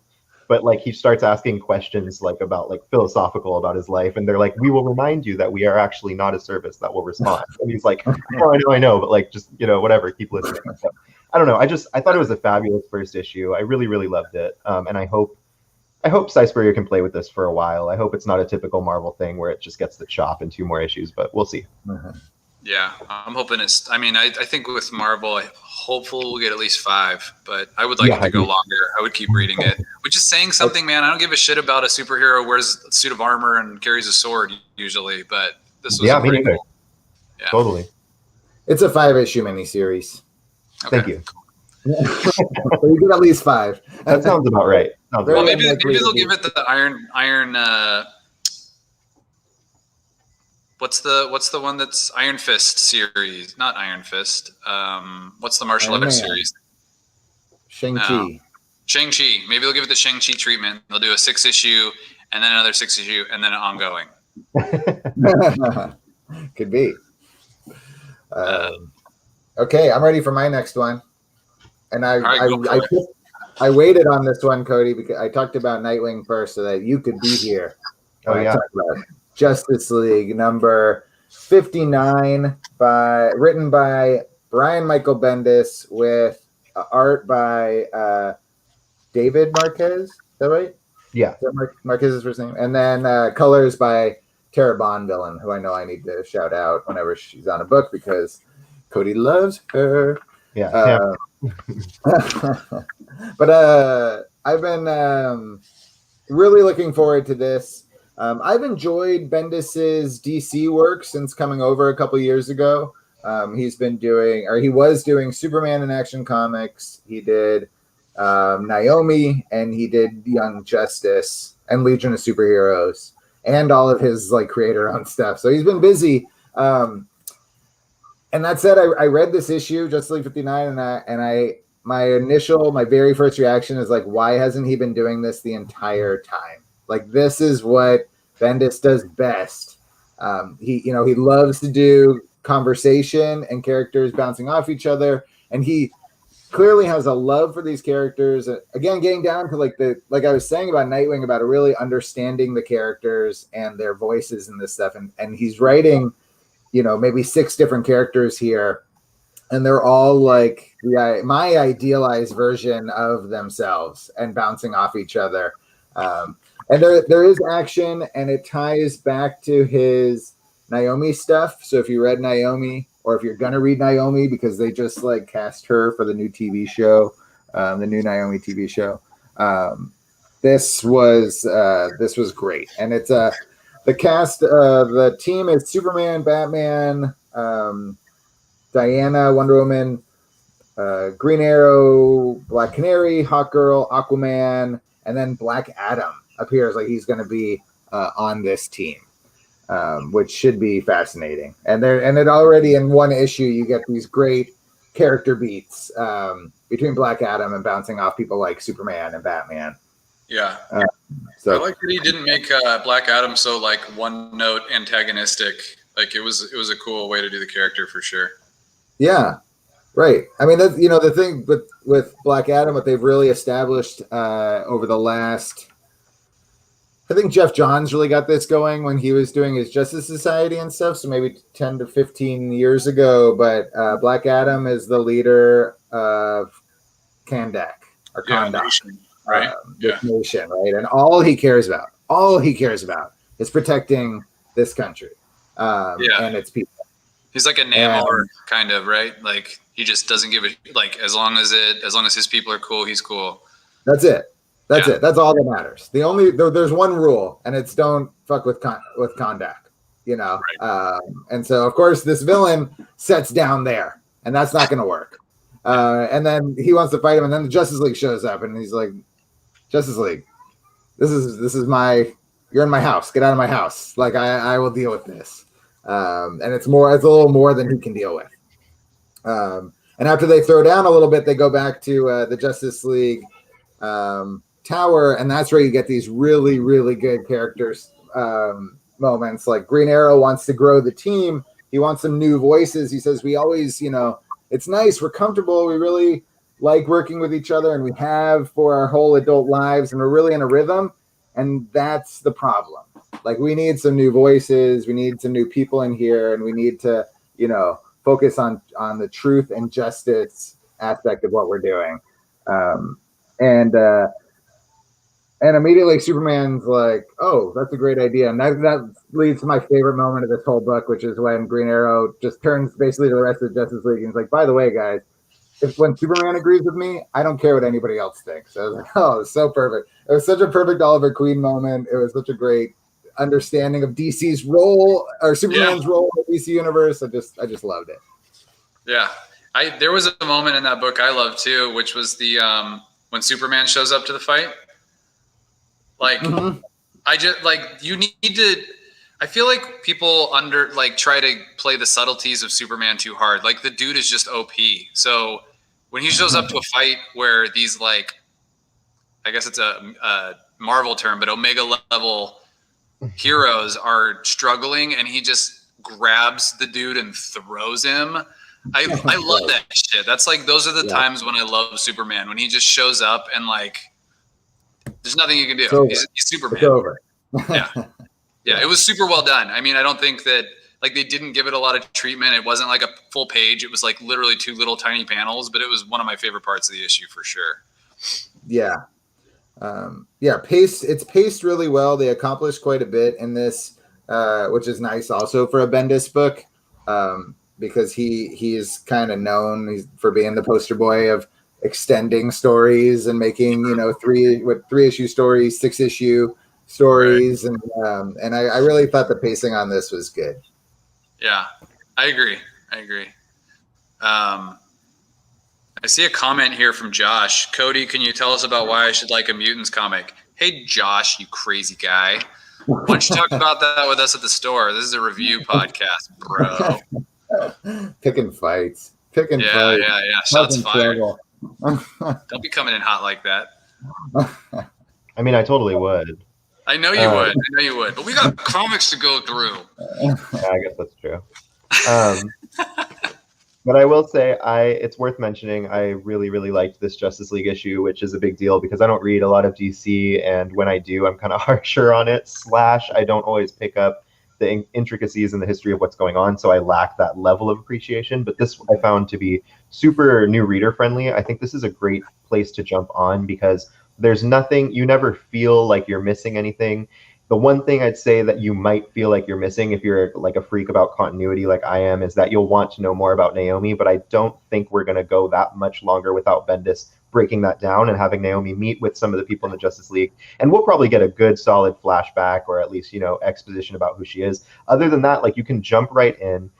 but like he starts asking questions like about like philosophical about his life, and they're like, "We will remind you that we are actually not a service that will respond." And he's like, "Oh, I know, but like just whatever, keep listening." So, I don't know. I thought it was a fabulous first issue. I really, really loved it, and I hope Cy Spurrier can play with this for a while. I hope it's not a typical Marvel thing where it just gets the chop in 2 more issues, but we'll see. Yeah, I'm hoping it's. I mean, I think with Marvel, hopefully we'll get at least 5, but I would like it to go longer. I would keep reading it, which is saying something, man. I don't give a shit about a superhero who wears a suit of armor and carries a sword usually, but this was me neither. Cool. Yeah, totally. It's a 5-issue miniseries. Okay. Thank you. So you get at least 5. That sounds about right. Well, maybe they'll give it the Iron. What's the one that's Iron Fist series? Not Iron Fist. What's the martial arts series? Shang-Chi. Shang-Chi. Maybe they'll give it the Shang-Chi treatment. They'll do a 6-issue, and then another 6-issue, and then an ongoing. Could be. Okay, I'm ready for my next one. And All right, go for it. I waited on this one, Cody, because I talked about Nightwing first so that you could be here. Oh, yeah. I talked about Justice League number 59 written by Brian Michael Bendis with art by David Marquez. Is that right? Yeah. Is that Marquez's first name? And then colors by Tara Bonvillain, who I know I need to shout out whenever she's on a book because Cody loves her. Yeah. But I've been really looking forward to this. I've enjoyed Bendis's DC work since coming over a couple years ago. He was doing Superman in Action Comics. He did Naomi, and he did Young Justice and Legion of Superheroes, and all of his like creator-owned stuff. So he's been busy. And that said, I read this issue, Justice League 59, my very first reaction is like, why hasn't he been doing this the entire time? Like, this is what Bendis does best. He loves to do conversation and characters bouncing off each other, and he clearly has a love for these characters. Again, getting down to like I was saying about Nightwing, about really understanding the characters and their voices and this stuff, and he's writing, maybe 6 different characters here, and they're all like my idealized version of themselves and bouncing off each other. And there is action, and it ties back to his Naomi stuff. So if you read Naomi, or if you're gonna read Naomi, because they just like cast her for the new TV show, the new Naomi TV show, this was great. And it's the cast, the team is Superman, Batman, Diana, Wonder Woman, Green Arrow, Black Canary, Hawkgirl, Aquaman, and then Black Adam appears like he's going to be on this team, which should be fascinating. And it already in one issue you get these great character beats between Black Adam and bouncing off people like Superman and Batman. Yeah. So I like that he didn't make Black Adam so like one note antagonistic. Like it was a cool way to do the character for sure. Yeah, right. I mean, that's, the thing with Black Adam, what they've really established over the last, I think Jeff Johns really got this going when he was doing his Justice Society and stuff. So maybe 10 to 15 years ago, but Black Adam is the leader of Kandak or Kondak. Nation, right? Nation, right? And all he cares about is protecting this country and its people. He's like a Namor kind of, right? Like he just doesn't give a like as long as his people are cool, he's cool. That's it. That's it. That's all that matters. There's one rule, and it's don't fuck with Kondak, Right. And so of course this villain sets down there, and that's not going to work. And then he wants to fight him, and then the Justice League shows up, and he's like, Justice League, this is you're in my house. Get out of my house. Like I will deal with this. And it's a little more than he can deal with. And after they throw down a little bit, they go back to the Justice League tower, and that's where you get these really, really good characters moments. Like Green Arrow wants to grow the team. He wants some new voices. He says, we always, it's nice. We're comfortable. We really like working with each other, and we have for our whole adult lives, and we're really in a rhythm. And that's the problem. Like we need some new voices, we need some new people in here, and we need to, focus on the truth and justice aspect of what we're doing. And immediately Superman's like, oh, that's a great idea. And that leads to my favorite moment of this whole book, which is when Green Arrow just turns basically to the rest of the Justice League and is like, by the way, guys, when Superman agrees with me, I don't care what anybody else thinks. I was like, oh, it's so perfect. It was such a perfect Oliver Queen moment. It was such a great understanding of DC's role or Superman's role in the DC universe. I just loved it. Yeah. There was a moment in that book I loved too, which was the when Superman shows up to the fight. Like I just like you need to I feel like people try to play the subtleties of Superman too hard. Like the dude is just OP. So when he shows up to a fight where these like I guess it's a Marvel term, but Omega level heroes are struggling and he just grabs the dude and throws him. I love that shit. That's like, those are the times when I love Superman, when he just shows up and like, there's nothing you can do. He's Superman. It's over. Yeah, it was super well done. I mean, I don't think that like they didn't give it a lot of treatment. It wasn't like a full page. It was like literally 2 little tiny panels, but it was one of my favorite parts of the issue for sure. Yeah. It's paced really well. They accomplished quite a bit in this, which is nice also for a Bendis book, because he is kind of known for being the poster boy of extending stories and making 3-issue stories, 6-issue stories, right. And I really thought the pacing on this was good. Yeah, I agree. I see a comment here from Josh. Cody, can you tell us about why I should like a Mutants comic? Hey, Josh, you crazy guy. Why don't you talk about that with us at the store? This is a review podcast, bro. Picking fights. Yeah. Shots fired. Don't be coming in hot like that. I mean, I totally would. I know you would. But we got comics to go through. Yeah, I guess that's true. But I will say, it's worth mentioning, I really, really liked this Justice League issue, which is a big deal because I don't read a lot of DC, and when I do, I'm kind of harsher on it, / I don't always pick up the intricacies in the history of what's going on, so I lack that level of appreciation. But this I found to be super new reader friendly. I think this is a great place to jump on because there's nothing, you never feel like you're missing anything. The one thing I'd say that you might feel like you're missing if you're like a freak about continuity like I am is that you'll want to know more about Naomi, but I don't think we're going to go that much longer without Bendis breaking that down and having Naomi meet with some of the people in the Justice League. And we'll probably get a good solid flashback or at least, exposition about who she is. Other than that, like you can jump right in.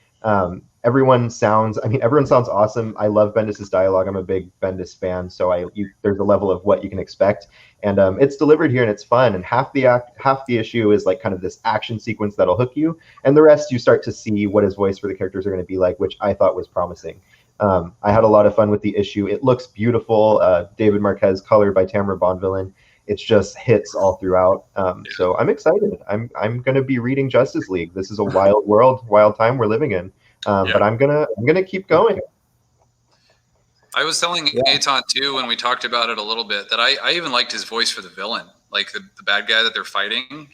Everyone sounds awesome. I love Bendis's dialogue. I'm a big Bendis fan, so there's a level of what you can expect, and it's delivered here and it's fun. And half the issue is like kind of this action sequence that'll hook you, and the rest you start to see what his voice for the characters are going to be like, which I thought was promising. I had a lot of fun with the issue. It looks beautiful. David Marquez, colored by Tamara Bonvillain. It's just hits all throughout. So I'm excited. I'm going to be reading Justice League. This is a wild world, wild time we're living in. But I'm gonna keep going. I was telling Eitan too when we talked about it a little bit that I even liked his voice for the villain, like the bad guy that they're fighting.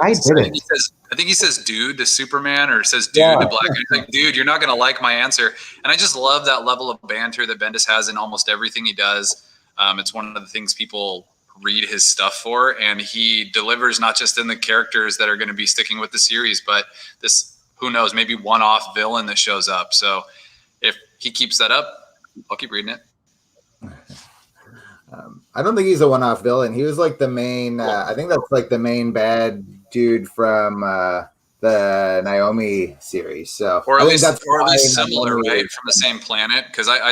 I think he says dude to Superman or says dude to Black. He's like, dude, you're not gonna like my answer. And I just love that level of banter that Bendis has in almost everything he does. It's one of the things people read his stuff for, and he delivers not just in the characters that are going to be sticking with the series, but this. Who knows, maybe one-off villain that shows up. So if he keeps that up, I'll keep reading it. I don't think he's a one-off villain. He was like the main, I think that's like the main bad dude from the Naomi series. So, or at least similar, right? From the same planet. Because I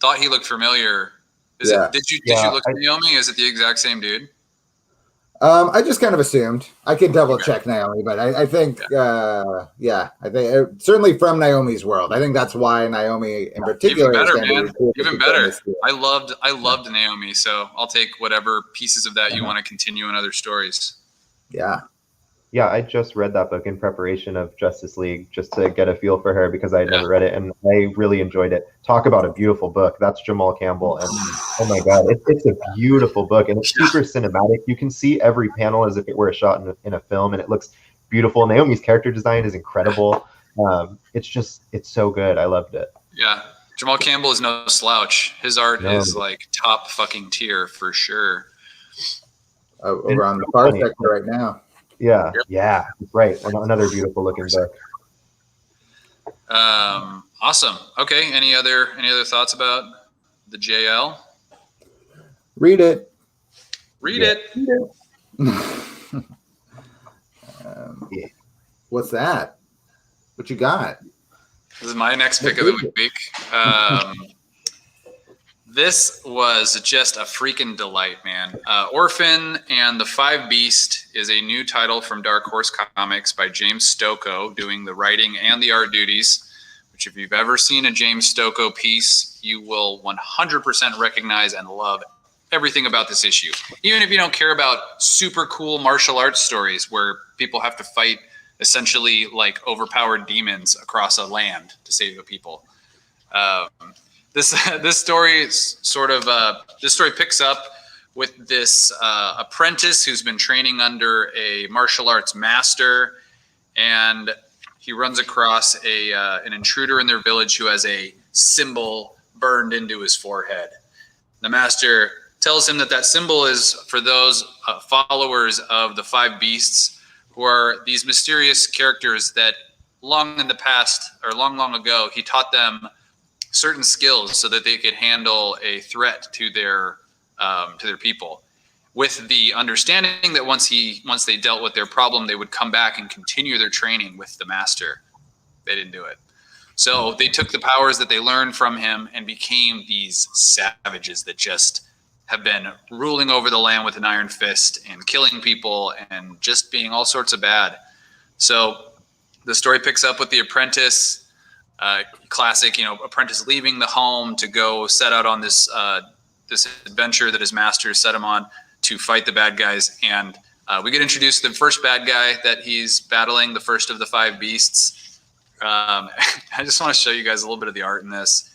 thought he looked familiar. Did you look at Naomi? Is it the exact same dude? I just kind of assumed. I can double check Naomi, but I think, I think certainly from Naomi's world. I think that's why Naomi in particular. Even better, man. Even better. I loved Naomi, so I'll take whatever pieces of that you want to continue in other stories. Yeah. Yeah, I just read that book in preparation of Justice League just to get a feel for her because I had never read it, and I really enjoyed it. Talk about a beautiful book. That's Jamal Campbell, and oh my God, it's a beautiful book, and it's super cinematic. You can see every panel as if it were a shot in a film, and it looks beautiful. Naomi's character design is incredible. It's so good. I loved it. Yeah, Jamal Campbell is no slouch. His art is like top fucking tier for sure. Over on the far sector right now. Yeah, right. Another beautiful looking book. Awesome. Okay. Any other thoughts about the JL? Read it. What's that? What you got? This is my next pick of the week. This was just a freaking delight, man. Orphan and the Five Beast is a new title from Dark Horse Comics by James Stokoe, doing the writing and the art duties, which if you've ever seen a James Stokoe piece, you will 100% recognize and love everything about this issue. Even if you don't care about super cool martial arts stories where people have to fight essentially like overpowered demons across a land to save the people. This story is sort of this story picks up with this apprentice who's been training under a martial arts master, and he runs across an intruder in their village who has a symbol burned into his forehead. The master tells him that symbol is for those followers of the five beasts, who are these mysterious characters that long in the past, or long ago, he taught them certain skills so that they could handle a threat to their people, with the understanding that once they dealt with their problem, they would come back and continue their training with the master. They didn't do it. So they took the powers that they learned from him and became these savages that just have been ruling over the land with an iron fist and killing people and just being all sorts of bad. So the story picks up with the apprentice, classic, apprentice leaving the home to go set out on this adventure that his master set him on to fight the bad guys. And we get introduced to the first bad guy that he's battling, the first of the five beasts. I just want to show you guys a little bit of the art in this.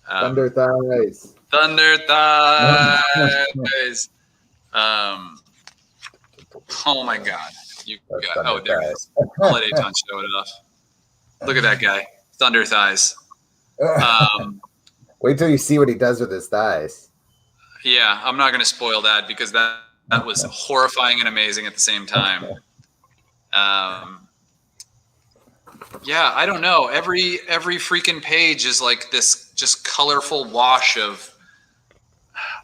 Thunder thighs. Thunder thighs. Oh my God. There it is. I'll let Aton show it off. Look at that guy. Thunder thighs. Wait till you see what he does with his thighs. Yeah, I'm not going to spoil that because that was horrifying and amazing at the same time. Yeah, I don't know. Every freaking page is like this just colorful wash of.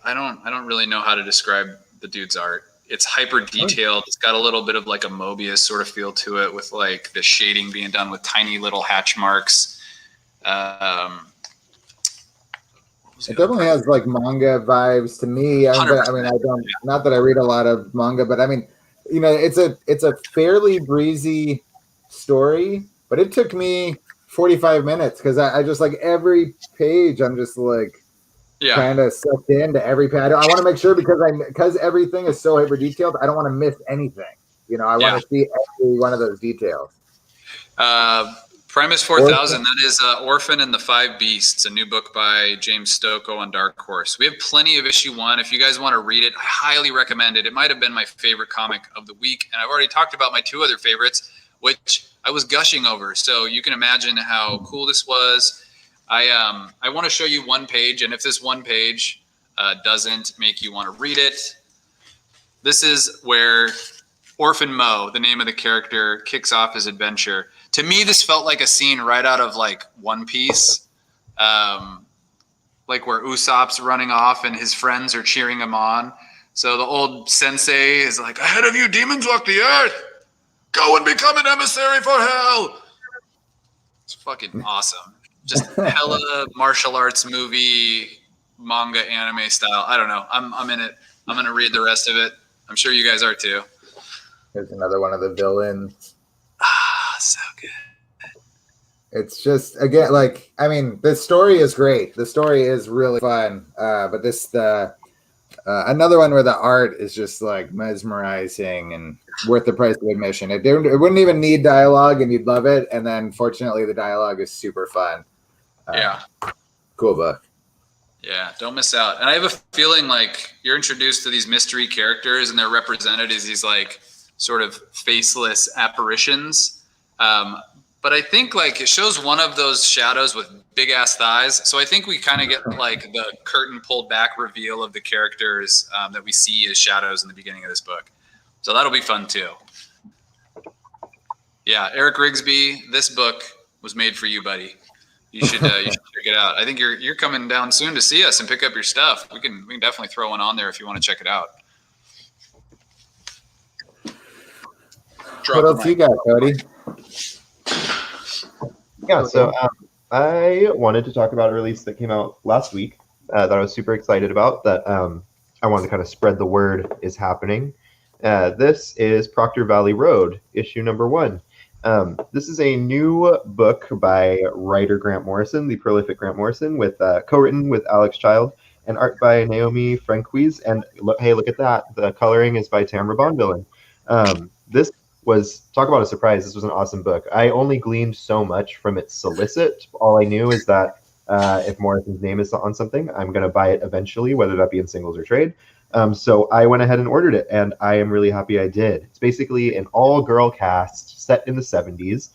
I don't really know how to describe the dude's art. It's hyper detailed. It's got a little bit of like a Mobius sort of feel to it, with like the shading being done with tiny little hatch marks. It definitely has like manga vibes to me. I don't. Not that I read a lot of manga, but I mean, it's a fairly breezy story. But it took me 45 minutes because I just like every page. I'm just like kind of sucked into every page. I want to make sure because everything is so hyper detailed. I don't want to miss anything. I want to see every one of those details. Primus 4000. That is Orphan and the Five Beasts, a new book by James Stokoe on Dark Horse. We have plenty of issue 1. If you guys want to read it, I highly recommend it. It might have been my favorite comic of the week, and I've already talked about my 2 other favorites, which I was gushing over. So you can imagine how cool this was. I want to show you one page, and if this one page doesn't make you want to read it, this is where Orphan Mo, the name of the character, kicks off his adventure. To me, this felt like a scene right out of like One Piece, like where Usopp's running off and his friends are cheering him on. So the old sensei is like, "Ahead of you, demons walk the earth. Go and become an emissary for hell." It's fucking awesome. Just hella martial arts movie, manga, anime style. I don't know. I'm in it. I'm going to read the rest of it. I'm sure you guys are too. There's another one of the villains. So good. It's just, again, like, I mean, the story is great. The story is really fun. But another one where the art is just like mesmerizing and worth the price of admission. It wouldn't even need dialogue and you'd love it. And then fortunately the dialogue is super fun. Cool book. Yeah, don't miss out. And I have a feeling like you're introduced to these mystery characters and they're represented as these like sort of faceless apparitions. But I think like it shows one of those shadows with big ass thighs. So I think we kind of get like the curtain pulled back reveal of the characters that we see as shadows in the beginning of this book. So that'll be fun too. Yeah, Eric Rigsby, this book was made for you, buddy. You should check it out. I think you're coming down soon to see us and pick up your stuff. We can definitely throw one on there if you want to check it out. What else you got, Cody? Yeah, so I wanted to talk about a release that came out last week that I was super excited about, that I wanted to kind of spread the word is happening. This is Proctor Valley Road, issue number 1. This is a new book by writer Grant Morrison, the prolific Grant Morrison, with co-written with Alex Child and art by Naomi Franquise. And hey, look at that. The coloring is by Tamara Bonvillain. This was, talk about a surprise. This was an awesome book. I only gleaned so much from its solicit. All I knew is that If Morrison's name is on something, I'm going to buy it eventually, whether that be in singles or trade. So I went ahead and ordered it, and I am really happy I did. It's basically an all-girl cast set in the 70s.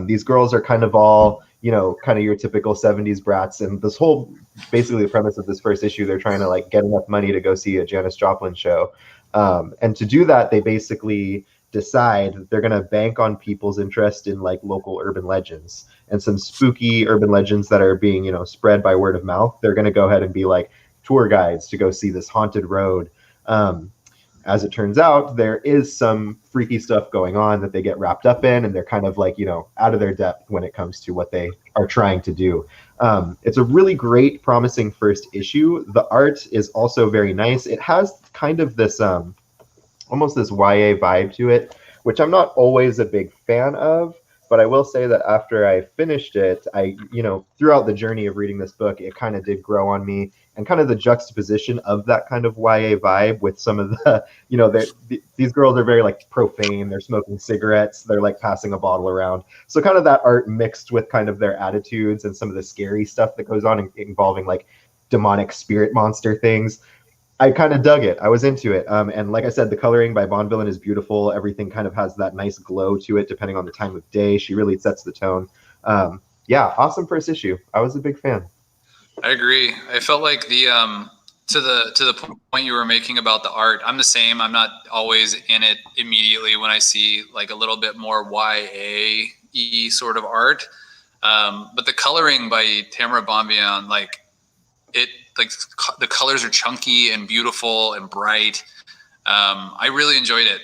These girls are kind of all, kind of your typical 70s brats, and this whole, basically the premise of this first issue, they're trying to like get enough money to go see a Janis Joplin show. And to do that, they basically decide that they're going to bank on people's interest in like local urban legends and some spooky urban legends that are being, spread by word of mouth. They're going to go ahead and be like tour guides to go see this haunted road. As it turns out, there is some freaky stuff going on that they get wrapped up in, and they're kind of like, out of their depth when it comes to what they are trying to do. It's a really great, promising first issue. The art is also very nice. It has kind of this almost this YA vibe to it, which I'm not always a big fan of. But I will say that after I finished it, throughout the journey of reading this book, it kind of did grow on me, and kind of the juxtaposition of that kind of YA vibe with some of the, these girls are very like profane. They're smoking cigarettes. They're like passing a bottle around. So kind of that art mixed with kind of their attitudes and some of the scary stuff that goes on involving like demonic spirit monster things. I kind of dug it. I was into it. And like I said, the coloring by Bonvillain is beautiful. Everything kind of has that nice glow to it, depending on the time of day. She really sets the tone. Yeah, awesome first issue. I was a big fan. I agree. I felt like the to the point you were making about the art. I'm the same. I'm not always in it immediately when I see like a little bit more YA-y sort of art. But the coloring by Tamara Bonvillain, like the colors are chunky and beautiful and bright. I really enjoyed it.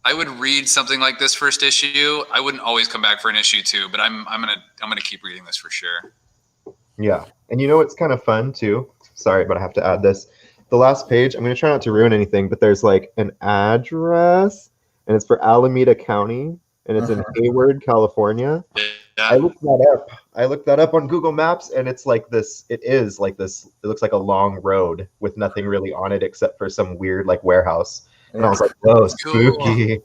I would read something like this first issue. I wouldn't always come back for an issue 2, but I'm gonna keep reading this for sure. Yeah, and it's kind of fun too. Sorry, but I have to add this. The last page, I'm gonna try not to ruin anything, but there's like an address, and it's for Alameda County, and it's in Hayward, California. Yeah. I looked that up on Google Maps, and it's like this. It is like this. It looks like a long road with nothing really on it except for some weird like warehouse. And I was like, "Whoa, spooky!"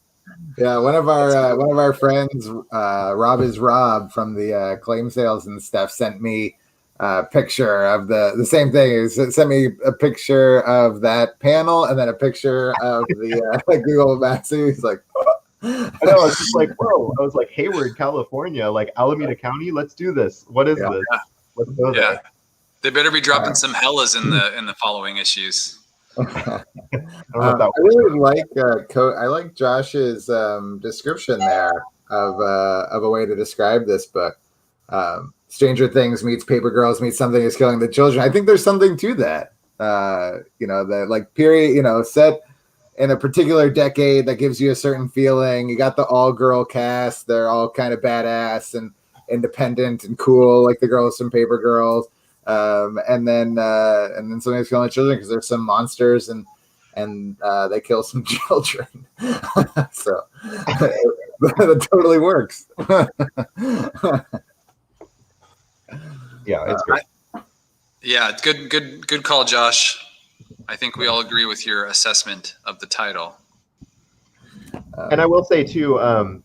Yeah, one of our friends, Rob is Rob from the claim sales and stuff, sent me a picture of the same thing. He sent me a picture of that panel and then a picture of the Google Maps. He's like, I know. I was just like, "Whoa!" I was like, "Hayward, California, like Alameda County. Let's do this. What is this? Let's go there." They better be dropping some hellas in the following issues. I really like I like Josh's description there of a way to describe this book. Stranger Things meets Paper Girls meets Something is Killing the Children. I think there's something to that. The like period, set in a particular decade that gives you a certain feeling. You got the all-girl cast; they're all kind of badass and independent and cool, like the girls from Paper Girls. And then Something's Killing the Children because there's some monsters and they kill some children. So that totally works. Yeah, it's great. Yeah, good call, Josh. I think we all agree with your assessment of the title. And I will say too,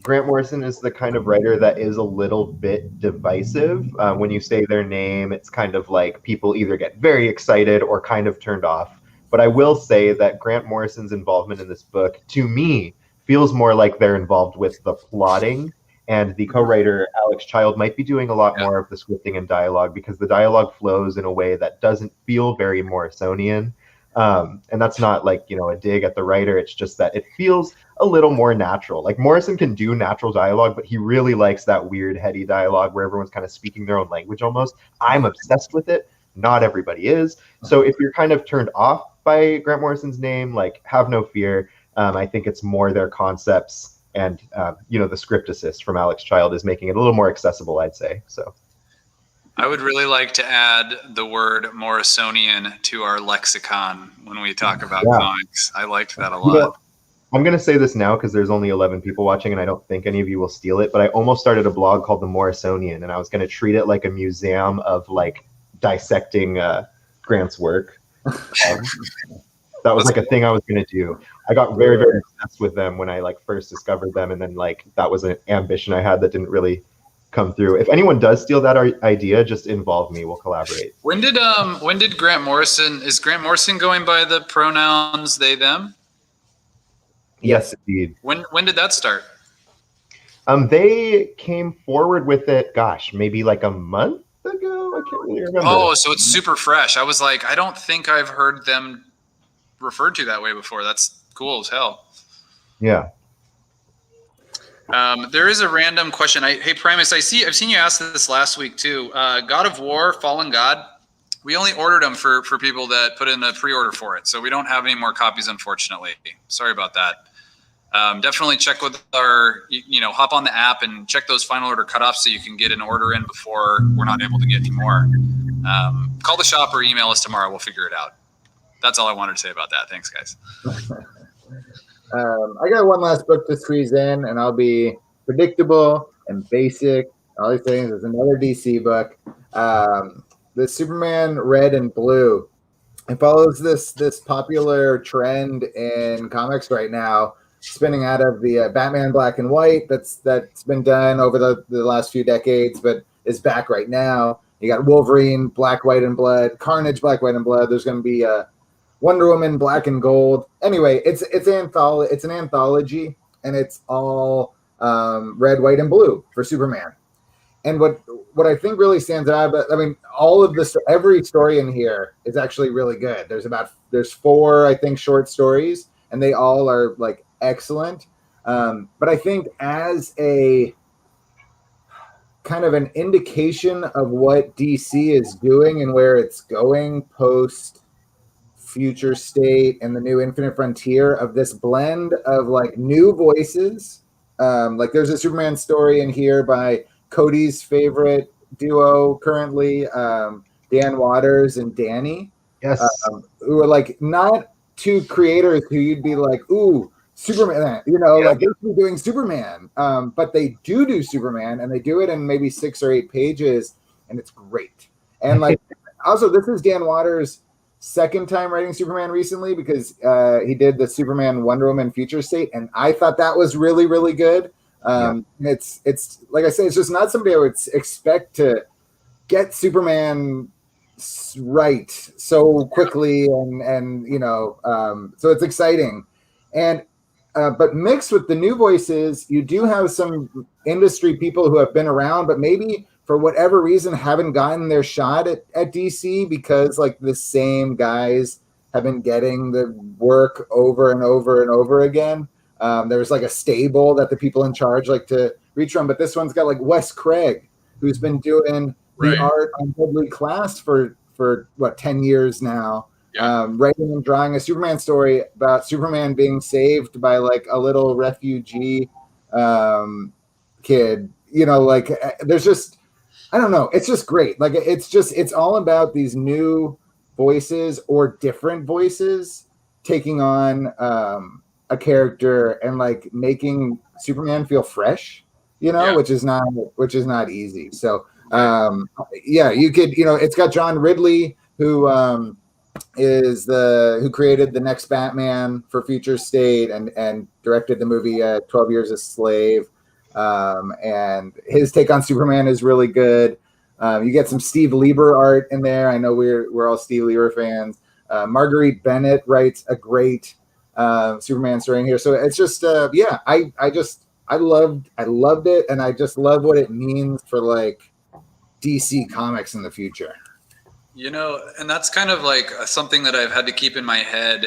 Grant Morrison is the kind of writer that is a little bit divisive. When you say their name, it's kind of like people either get very excited or kind of turned off. But I will say that Grant Morrison's involvement in this book, to me, feels more like they're involved with the plotting. And the co-writer, Alex Child, might be doing a lot more of the scripting and dialogue because the dialogue flows in a way that doesn't feel very Morrisonian. And that's not like, a dig at the writer. It's just that it feels a little more natural. Like Morrison can do natural dialogue, but he really likes that weird, heady dialogue where everyone's kind of speaking their own language almost. I'm obsessed with it. Not everybody is. So if you're kind of turned off by Grant Morrison's name, like have no fear. I think it's more their concepts and, the script assist from Alex Child is making it a little more accessible, I'd say. So I would really like to add the word Morrisonian to our lexicon when we talk about comics. I liked that a lot. I'm going to say this now because there's only 11 people watching and I don't think any of you will steal it, but I almost started a blog called The Morrisonian, and I was going to treat it like a museum of like dissecting Grant's work. That was like a thing I was going to do. I got very, very obsessed with them when I like first discovered them, and then like that was an ambition I had that didn't really come through. If anyone does steal that idea, just involve me. We'll collaborate. When did Grant Morrison, is Grant Morrison going by the pronouns they them? Yes, indeed. When did that start? They came forward with it, gosh, maybe like a month ago. I can't really remember. Oh, so it's super fresh. I was like, I don't think I've heard them referred to that way before. That's cool as hell. Yeah. There is a random question. Hey Primus, I've seen you ask this last week too. God of War, Fallen God. We only ordered them for people that put in a pre-order for it, so we don't have any more copies, unfortunately. Sorry about that. Definitely check with our, hop on the app and check those final order cutoffs so you can get an order in before we're not able to get any more. Call the shop or email us tomorrow. We'll figure it out. That's all I wanted to say about that. Thanks, guys. I got one last book to squeeze in, and I'll be predictable and basic. All these things is another DC book. The Superman Red and Blue. It follows this popular trend in comics right now, spinning out of the Batman Black and White that's been done over the last few decades, but is back right now. You got Wolverine Black, White, and Blood, Carnage Black, White, and Blood. There's going to be Wonder Woman Black and Gold. Anyway, it's an anthology, and it's all red, white, and blue for Superman. And what I think really stands out, but I mean, all of this, every story in here is actually really good. There's 4, I think, short stories, and they all are like excellent. But I think as a kind of an indication of what DC is doing and where it's going post Future State and the new Infinite Frontier, of this blend of like new voices. Like there's a Superman story in here by Cody's favorite duo currently, Dan Waters and Danny. Yes. Who are like not 2 creators who you'd be like, ooh, Superman, like they should be doing Superman. But they do Superman, and they do it in maybe 6 or 8 pages, and it's great. And like also, this is Dan Waters' second time writing Superman recently, because he did the Superman Wonder Woman Future State, and I thought that was really, really good. It's like I say, it's just not somebody I would expect to get Superman right so quickly, and so it's exciting. And but mixed with the new voices, you do have some industry people who have been around, but maybe for whatever reason haven't gotten their shot at DC, because like the same guys have been getting the work over and over and over again. There's like a stable that the people in charge like to reach from, but this one's got like Wes Craig, who's been doing the art on Deadly Class for 10 years now. Writing and drawing a Superman story about Superman being saved by like a little refugee kid. Like there's just, I don't know, it's just great. Like it's all about these new voices or different voices taking on a character and like making Superman feel fresh, which is not easy. So you could, it's got John Ridley, who created the next Batman for Future State and directed the movie 12 Years a Slave. And his take on Superman is really good. You get some Steve Lieber art in there. I know we're all Steve Lieber fans. Marguerite Bennett writes a great Superman story in here. So it's just I loved it, and I just love what it means for like DC Comics in the future. And that's kind of like something that I've had to keep in my head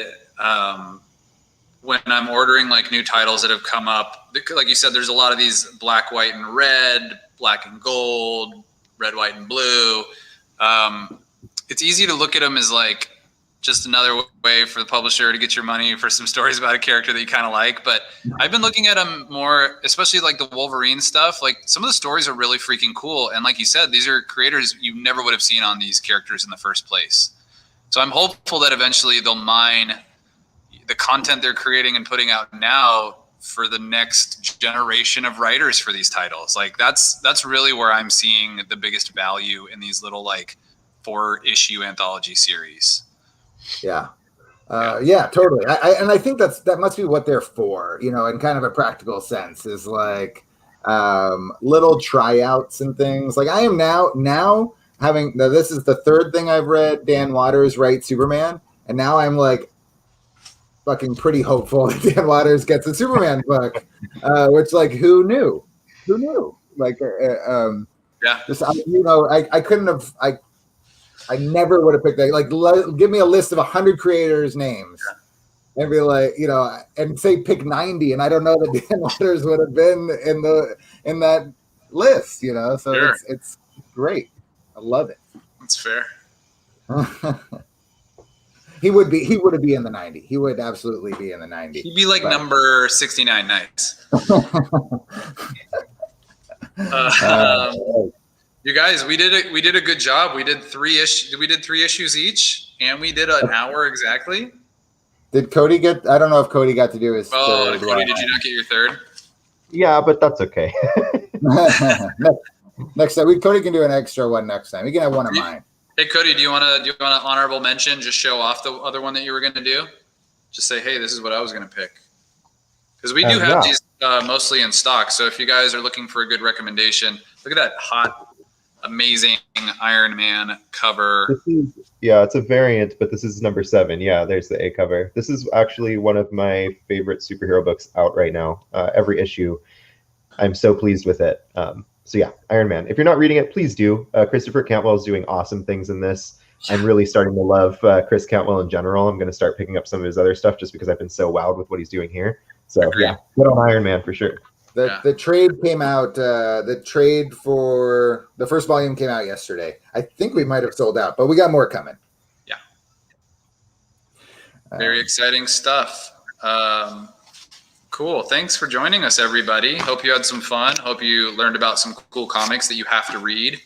when I'm ordering like new titles that have come up. Like you said, there's a lot of these black, white, and red, black and gold, red, white, and blue. It's easy to look at them as like just another way for the publisher to get your money for some stories about a character that you kind of like. But I've been looking at them more, especially like the Wolverine stuff. Like some of the stories are really freaking cool. And like you said, these are creators you never would have seen on these characters in the first place. So I'm hopeful that eventually they'll mine the content they're creating and putting out now for the next generation of writers for these titles. Like that's really where I'm seeing the biggest value in these little like 4-issue anthology series. Yeah, totally. I think that must be what they're for, in kind of a practical sense, is like little tryouts and things. Like I am now having. Now this is the third thing I've read Dan Watters write Superman, and now I'm like fucking pretty hopeful that Dan Watters gets a Superman book. Which like who knew? Who knew? Like yeah. Just I couldn't have. I never would have picked that. Like, give me a list of 100 creators' names, and be like, and say pick 90, and I don't know that Dan Watters would have been in that list. So sure. it's great. I love it. That's fair. He would be in the 90. He would absolutely be in the 90. He'd be like number 69. Nice. You guys, we did a good job. We did 3 issues each, and we did an hour exactly. Did Cody get? I don't know if Cody got to do his. Oh, Cody, did you not get your third? Yeah, but that's okay. Next time, Cody can do an extra one next time. He can have one of mine. Hey, Cody, do you want to honorable mention? Just show off the other one that you were going to do. Just say, hey, this is what I was going to pick. Because we do have these mostly in stock. So if you guys are looking for a good recommendation, look at that hot, amazing Iron Man cover. It's a variant, but this is number 7. Yeah, there's the A cover. This is actually one of my favorite superhero books out right now. Every issue, I'm so pleased with it. So yeah, Iron Man. If you're not reading it, please do. Christopher Cantwell is doing awesome things in this. I'm really starting to love Chris Cantwell in general. I'm going to start picking up some of his other stuff just because I've been so wowed with what he's doing here. So yeah, good on Iron Man for sure. The trade came out. The trade for the first volume came out yesterday. I think we might have sold out, but we got more coming. Yeah. Very exciting stuff. Cool. Thanks for joining us, everybody. Hope you had some fun. Hope you learned about some cool comics that you have to read.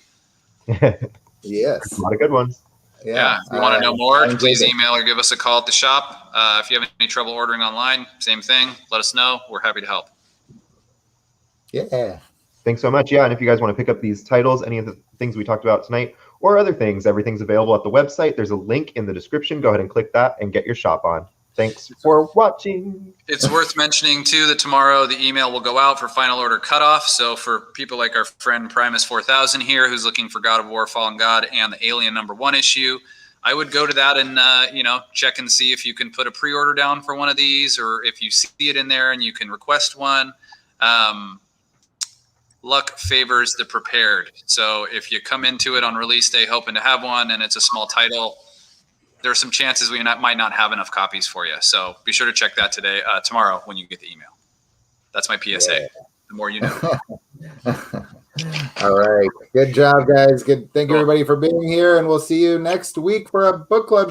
Yes. A lot of good ones. Yeah. If you want to know more, please email or give us a call at the shop. If you have any trouble ordering online, same thing. Let us know. We're happy to help. Yeah. Thanks so much. Yeah, and if you guys want to pick up these titles, any of the things we talked about tonight, or other things, everything's available at the website. There's a link in the description. Go ahead and click that and get your shop on. Thanks for watching. It's worth mentioning, too, that tomorrow the email will go out for final order cutoff. So for people like our friend Primus 4000 here, who's looking for God of War, Fallen God, and the Alien #1 issue, I would go to that and, check and see if you can put a pre-order down for one of these, or if you see it in there and you can request one. Luck favors the prepared. So if you come into it on release day hoping to have one and it's a small title, there are some chances we might not have enough copies for you. So be sure to check that tomorrow when you get the email. That's my PSA. Yeah. The more you know. All right. Good job, guys. Good. Thank you, everybody, for being here. And we'll see you next week for a book club show.